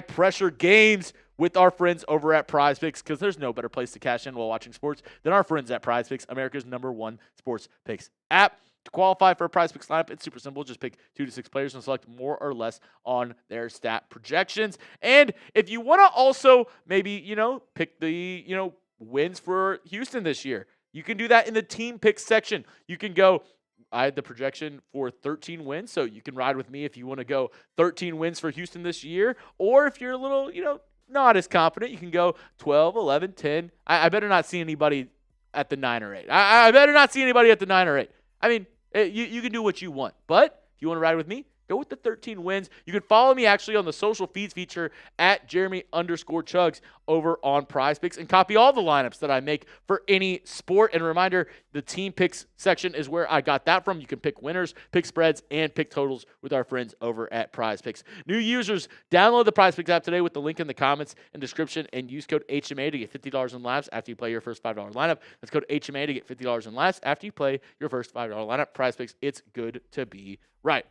A: pressure games with our friends over at Prize Picks, because there's no better place to cash in while watching sports than our friends at Prize Picks, America's #1 sports picks app. To qualify for a Prize Picks lineup, it's super simple. Just pick 2 to 6 players and select more or less on their stat projections. And if you want to also maybe, pick the, wins for Houston this year, you can do that in the team picks section. You can go, I had the projection for 13 wins, so you can ride with me if you want to go 13 wins for Houston this year. Or if you're a little, not as confident, you can go 12, 11, 10. I better not see anybody at the 9 or 8. I better not see anybody at the 9 or 8. I mean, you can do what you want. But if you want to ride with me, go with the 13 wins. You can follow me actually on the social feeds feature at Jeremy_Chugs over on Prize Picks and copy all the lineups that I make for any sport. And a reminder, the team picks section is where I got that from. You can pick winners, pick spreads, and pick totals with our friends over at Prize Picks. New users, download the Prize Picks app today with the link in the comments and description and use code HMA to get $50 in laughs after you play your first $5 lineup. That's code HMA to get $50 in laughs after you play your first $5 lineup. Prize Picks, it's good to be right.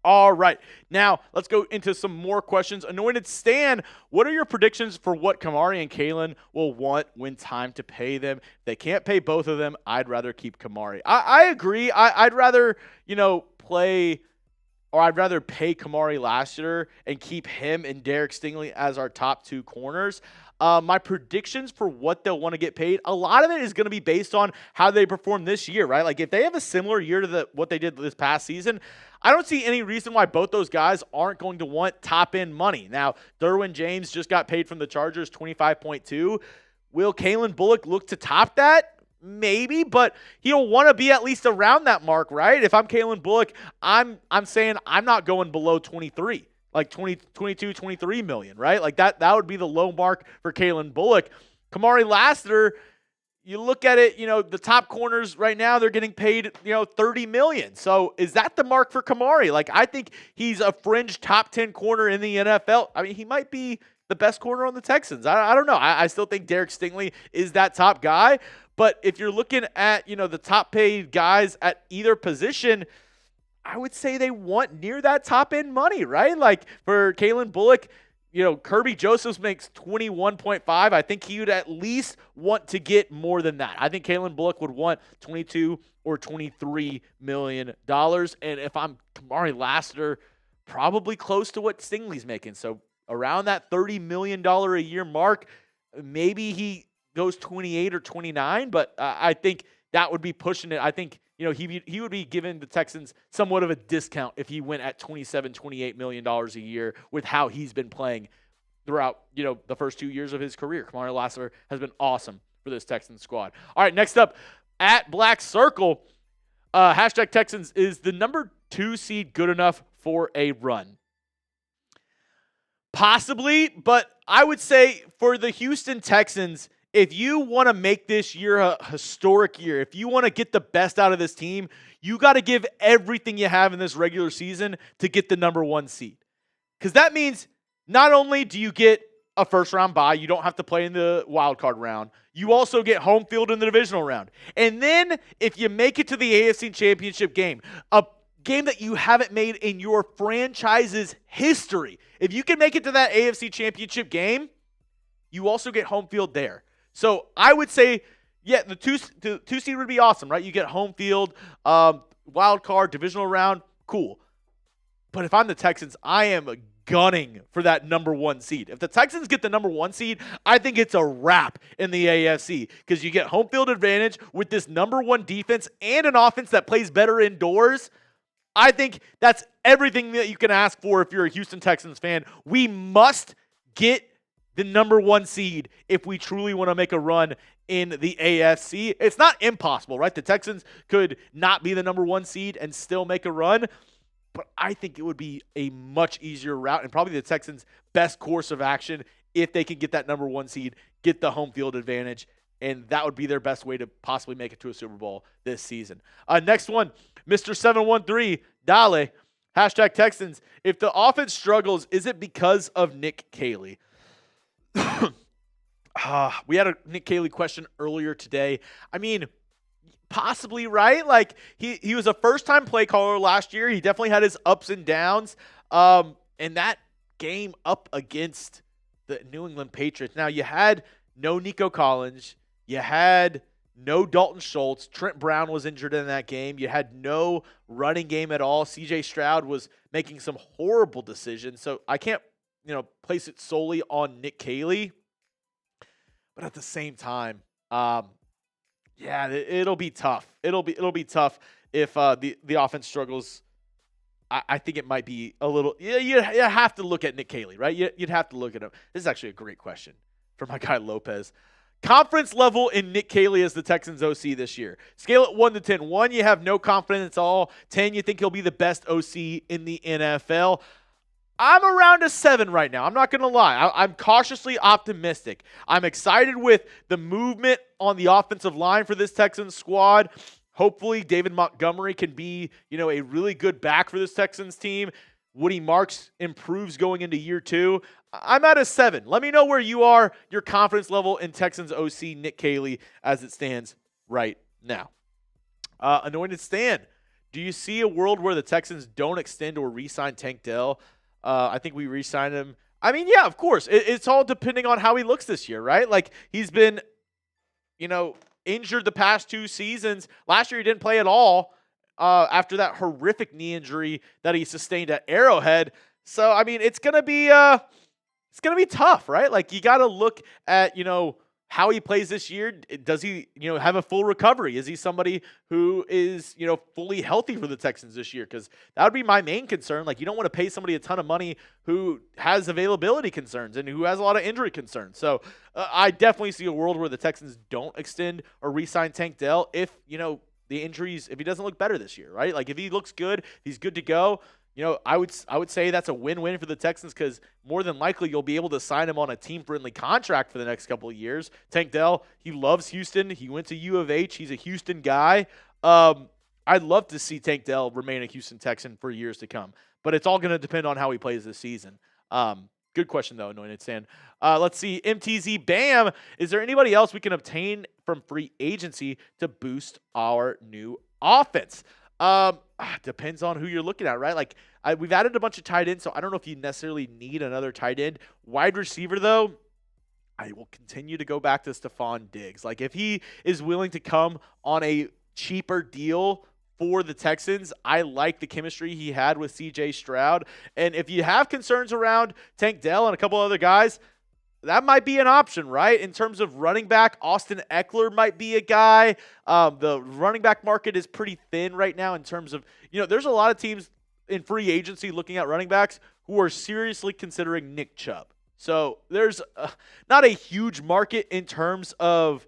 A: All right, now let's go into some more questions. Anointed Stan, what are your predictions for what Kamari and Keylan will want when time to pay them? If they can't pay both of them, I'd rather keep Kamari. I agree. I'd rather, I'd rather pay Kamari last year and keep him and Derek Stingley as our top 2 corners. My predictions for what they'll want to get paid, a lot of it is going to be based on how they perform this year, right? Like if they have a similar year to what they did this past season, I don't see any reason why both those guys aren't going to want top-end money. Now, Derwin James just got paid from the Chargers, $25.2. Will Kalen Bullock look to top that? Maybe, but he'll want to be at least around that mark, right? If I'm Kalen Bullock, I'm saying I'm not going below 23, like 22, 23 million, right? Like that would be the low mark for Kalen Bullock. Kamari Lassiter, you look at it, the top corners right now, they're getting paid, 30 million. So is that the mark for Kamari? Like I think he's a fringe top 10 corner in the NFL. I mean, he might be the best corner on the Texans. I don't know. I still think Derek Stingley is that top guy. But if you're looking at, the top paid guys at either position, I would say they want near that top end money, right? Like for Kalen Bullock, Kirby Josephs makes 21.5. I think he would at least want to get more than that. I think Kalen Bullock would want 22 or $23 million. And if I'm Kamari Lassiter, probably close to what Stingley's making. So around that $30 million a year mark, maybe he goes 28 or 29, but I think that would be pushing it. I think, he would be giving the Texans somewhat of a discount if he went at $28 million a year with how he's been playing throughout, the first 2 years of his career. Kamari Lassiter has been awesome for this Texans squad. All right, next up, at Black Circle, hashtag Texans, is the number 2 seed good enough for a run? Possibly, but I would say for the Houston Texans, if you want to make this year a historic year, if you want to get the best out of this team, you got to give everything you have in this regular season to get the number 1 seed. Because that means not only do you get a first-round bye, you don't have to play in the wild card round, you also get home field in the divisional round. And then if you make it to the AFC Championship game, a game that you haven't made in your franchise's history, if you can make it to that AFC Championship game, you also get home field there. So I would say, yeah, the two seed would be awesome, right? You get home field, wild card, divisional round, cool. But if I'm the Texans, I am gunning for that number 1 seed. If the Texans get the number 1 seed, I think it's a wrap in the AFC because you get home field advantage with this number 1 defense and an offense that plays better indoors. I think that's everything that you can ask for if you're a Houston Texans fan. We must get the number 1 seed if we truly want to make a run in the AFC. It's not impossible, right? The Texans could not be the number 1 seed and still make a run, but I think it would be a much easier route and probably the Texans' best course of action if they could get that number 1 seed, get the home field advantage, and that would be their best way to possibly make it to a Super Bowl this season. Next one, Mr. 713, Dale, hashtag Texans. If the offense struggles, is it because of Nick Caley? We had a Nick Caley question earlier today. I mean, possibly, right? Like, he was a first-time play caller last year. He definitely had his ups and downs. And that game up against the New England Patriots. Now, you had no Nico Collins. You had no Dalton Schultz. Trent Brown was injured in that game. You had no running game at all. CJ Stroud was making some horrible decisions. So I can't place it solely on Nick Caley. But at the same time, it'll be tough. It'll be tough if the offense struggles. I think it might be a little. Yeah, you have to look at Nick Caley, right? You'd have to look at him. This is actually a great question for my guy Lopez. Confidence level in Nick Caley as the Texans OC this year. Scale it 1 to 10. 1, you have no confidence at all. 10, you think he'll be the best OC in the NFL. I'm around a 7 right now. I'm not going to lie. I'm cautiously optimistic. I'm excited with the movement on the offensive line for this Texans squad. Hopefully, David Montgomery can be, a really good back for this Texans team. Woody Marks improves going into year 2. I'm at a 7. Let me know where you are, your confidence level in Texans OC Nick Caley as it stands right now. Anointed Stan, do you see a world where the Texans don't extend or re-sign Tank Dell? I think we re-signed him. I mean, yeah, of course. It's all depending on how he looks this year, right? Like, he's been, injured the past 2 seasons. Last year, he didn't play at all after that horrific knee injury that he sustained at Arrowhead. So, I mean, it's going to be it's going to be tough, right? Like, you got to look at, how he plays this year. Does he, have a full recovery? Is he somebody who is, fully healthy for the Texans this year? Because that would be my main concern. Like, you don't want to pay somebody a ton of money who has availability concerns and who has a lot of injury concerns. So I definitely see a world where the Texans don't extend or re-sign Tank Dell if, the injuries, if he doesn't look better this year, right? Like, if he looks good, he's good to go. I would say that's a win-win for the Texans because more than likely you'll be able to sign him on a team-friendly contract for the next couple of years. Tank Dell, he loves Houston. He went to U of H. He's a Houston guy. I'd love to see Tank Dell remain a Houston Texan for years to come, but it's all going to depend on how he plays this season. Good question, though, Anointed Sand. Let's see. MTZ Bam. Is there anybody else we can obtain from free agency to boost our new offense? Depends on who you're looking at, right? Like, we've added a bunch of tight ends, so I don't know if you necessarily need another tight end. Wide receiver, though, I will continue to go back to Stephon Diggs. Like, if he is willing to come on a cheaper deal for the Texans, I like the chemistry he had with CJ Stroud. And if you have concerns around Tank Dell and a couple other guys, that might be an option, right? In terms of running back, Austin Eckler might be a guy. The running back market is pretty thin right now in terms of, there's a lot of teams in free agency looking at running backs who are seriously considering Nick Chubb. So there's not a huge market in terms of,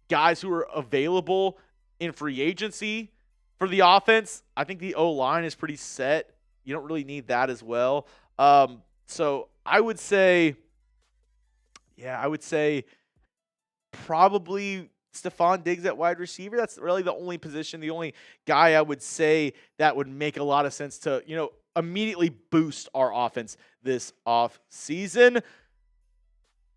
A: guys who are available in free agency for the offense. I think the O-line is pretty set. You don't really need that as well. So I would say probably Stephon Diggs at wide receiver. That's really the only position, the only guy I would say that would make a lot of sense to, immediately boost our offense this off season.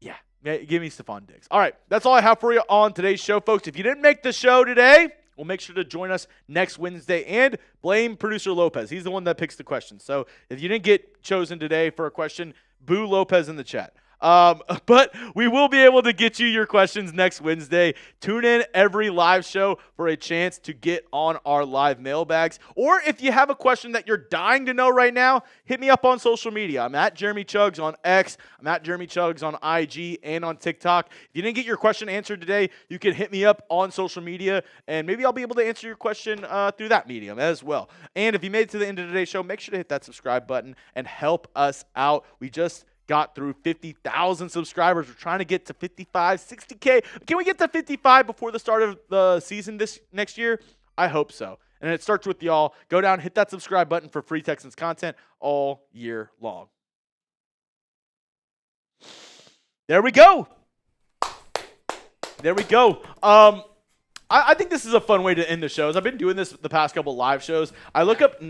A: Yeah, give me Stephon Diggs. All right, that's all I have for you on today's show, folks. If you didn't make the show today, well, make sure to join us next Wednesday and blame producer Lopez. He's the one that picks the questions. So if you didn't get chosen today for a question, boo Lopez in the chat. But we will be able to get you your questions next Wednesday. Tune in every live show for a chance to get on our live mailbags. Or if you have a question that you're dying to know right now, hit me up on social media. I'm at Jeremy Chugs on X. I'm at Jeremy Chugs on IG and on TikTok. If you didn't get your question answered today, you can hit me up on social media, and maybe I'll be able to answer your question through that medium as well. And if you made it to the end of today's show, make sure to hit that subscribe button and help us out. We just got through 50,000 subscribers. We're trying to get to 55, 60K. Can we get to 55 before the start of the season this next year? I hope so. And it starts with y'all. Go down, hit that subscribe button for free Texans content all year long. There we go. There we go. I think this is a fun way to end the shows. I've been doing this the past couple live shows. I look up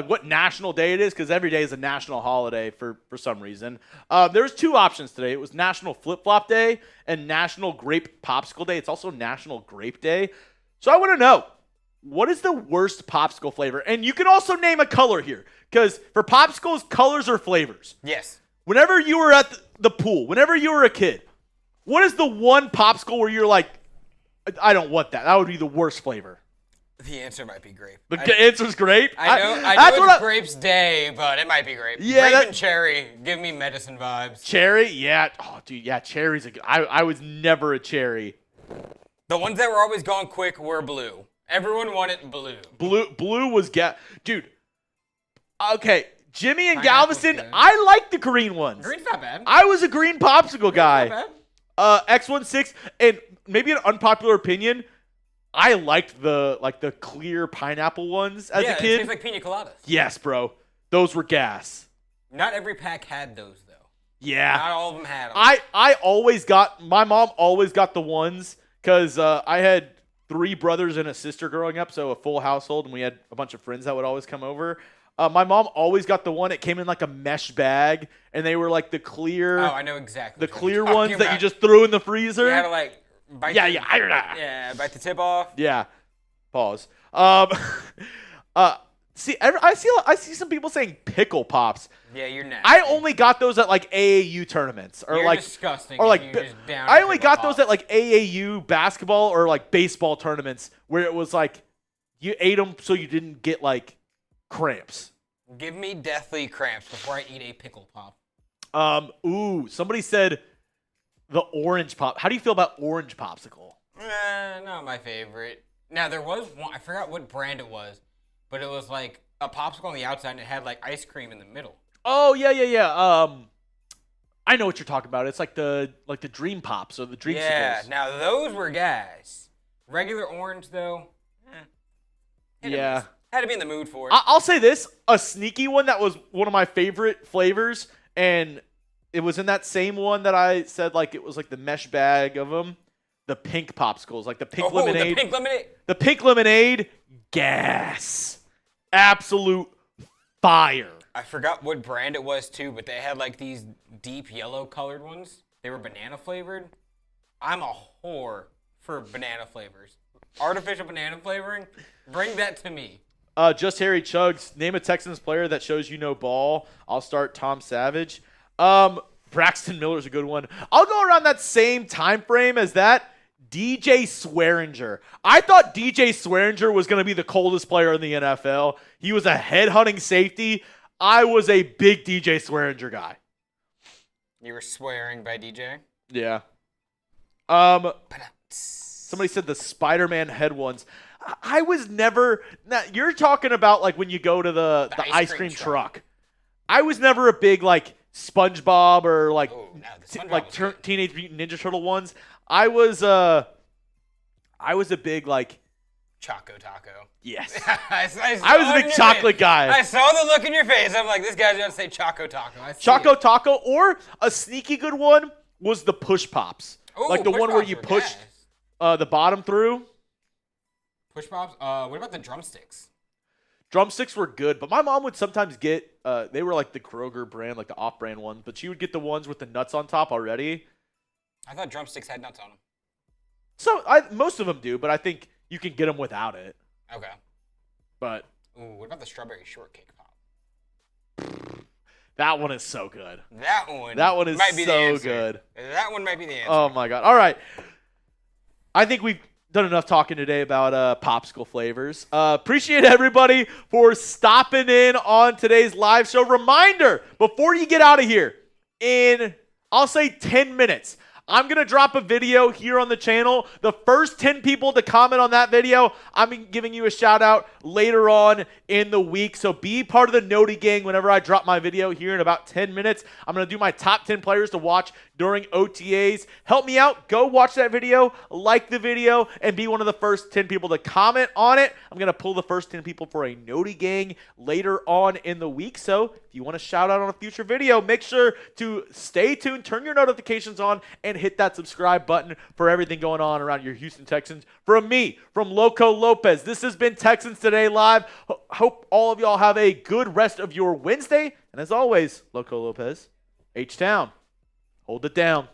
A: what national day it is, because every day is a national holiday for some reason. There's two options today. It was National Flip-Flop Day and National Grape Popsicle Day. It's also National Grape Day. So I want to know, what is the worst popsicle flavor? And you can also name a color here, because for popsicles, colors are flavors.
B: Yes.
A: Whenever you were at the pool, whenever you were a kid, what is the one popsicle where you're like, I don't want that. That would be the worst flavor.
B: The answer might be grape.
A: The answer's grape?
B: I know it's Grape's Day, but it might be grape.
A: Yeah,
B: grape and cherry. Give me medicine vibes.
A: Cherry? Yeah. Oh, dude, yeah, cherry's I was never a cherry.
B: The ones that were always going quick were blue. Everyone wanted blue.
A: Blue was Dude. Okay, Jimmy and
B: Pineapple's
A: Galveston,
B: good.
A: I like the green ones.
B: Green's not bad.
A: I was a green popsicle guy.
B: Not bad.
A: X16, and maybe an unpopular opinion, I liked the clear pineapple ones as a kid.
B: Yeah, it tastes like pina coladas.
A: Yes, bro. Those were gas.
B: Not every pack had those, though.
A: Yeah.
B: Not all of them had them.
A: My mom always got the ones, because I had 3 brothers and a sister growing up, so a full household, and we had a bunch of friends that would always come over. My mom always got the one. It came in like a mesh bag, and they were like the clear.
B: Oh, I know exactly.
A: The clear ones that you just threw in the freezer.
B: You had to like bite. Bite the tip off.
A: Yeah. Pause. See, I see some people saying pickle pops.
B: Yeah, you're nasty.
A: I only got those at like AAU tournaments, or
B: you're
A: like
B: disgusting.
A: or like
B: you're just down
A: I only
B: pickle
A: got
B: pops.
A: those at like AAU basketball or like baseball tournaments where it was like you ate them so you didn't get like cramps.
B: Give me deathly cramps before I eat a pickle pop.
A: Somebody said the orange pop. How do you feel about orange popsicle?
B: Not my favorite. Now, there was one, I forgot what brand it was, but it was like a popsicle on the outside and it had like ice cream in the middle.
A: Oh, yeah. I know what you're talking about. It's like the Dream Pops or the Dreamsicles.
B: Yeah, now those were gas. Regular orange, though,
A: yeah.
B: Had to be in the mood for it.
A: I'll say this. A sneaky one that was one of my favorite flavors, and it was in that same one that I said, like, it was like the mesh bag of them. The pink popsicles, like the pink lemonade.
B: The pink lemonade.
A: The pink lemonade, gas. Absolute fire.
B: I forgot what brand it was, too, but they had, like, these deep yellow colored ones. They were banana flavored. I'm a whore for banana flavors. Artificial banana flavoring, bring that to me.
A: Just Harry Chugs, name a Texans player that shows you know ball. I'll start Tom Savage. Braxton Miller's a good one. I'll go around that same time frame as that. DJ Swearinger. I thought DJ Swearinger was going to be the coldest player in the NFL. He was a head-hunting safety. I was a big DJ Swearinger guy.
B: You were swearing by DJ?
A: Yeah. Somebody said the Spider-Man head ones. I was never. Now, you're talking about like when you go to the ice cream truck. I was never a big like SpongeBob or like Teenage Mutant Ninja Turtle ones. I was a big like
B: Choco Taco.
A: Yes.
B: I
A: was a big chocolate guy.
B: I saw the look in your face. I'm like, this guy's gonna say Choco Taco.
A: Choco Taco, or a sneaky good one was the Push Pops.
B: Ooh,
A: like the one where you push the bottom through.
B: Push Pops? What about the drumsticks?
A: Drumsticks were good, but my mom would sometimes get, they were like the Kroger brand, like the off-brand ones, but she would get the ones with the nuts on top already.
B: I thought drumsticks had nuts on them.
A: So, most of them do, but I think you can get them without it.
B: Okay.
A: But.
B: Ooh, what about the strawberry shortcake pop?
A: That one is so good.
B: That one
A: is
B: might be
A: so good.
B: That one might be the answer.
A: Oh, my God. All right. I think we've done enough talking today about popsicle flavors. Appreciate everybody for stopping in on today's live show. Reminder, before you get out of here, in, I'll say 10 minutes, I'm going to drop a video here on the channel. The first 10 people to comment on that video, I'm giving you a shout out later on in the week. So be part of the Noti gang whenever I drop my video here in about 10 minutes. I'm going to do my top 10 players to watch during OTAs. Help me out. Go watch that video, like the video, and be one of the first 10 people to comment on it. I'm going to pull the first 10 people for a Noti gang later on in the week. So if you want to shout out on a future video, make sure to stay tuned, turn your notifications on, and hit that subscribe button for everything going on around your Houston Texans. From me, from Loco Lopez, this has been Texans Today Live. Hope all of y'all have a good rest of your Wednesday. And as always, Loco Lopez, H-Town, hold it down.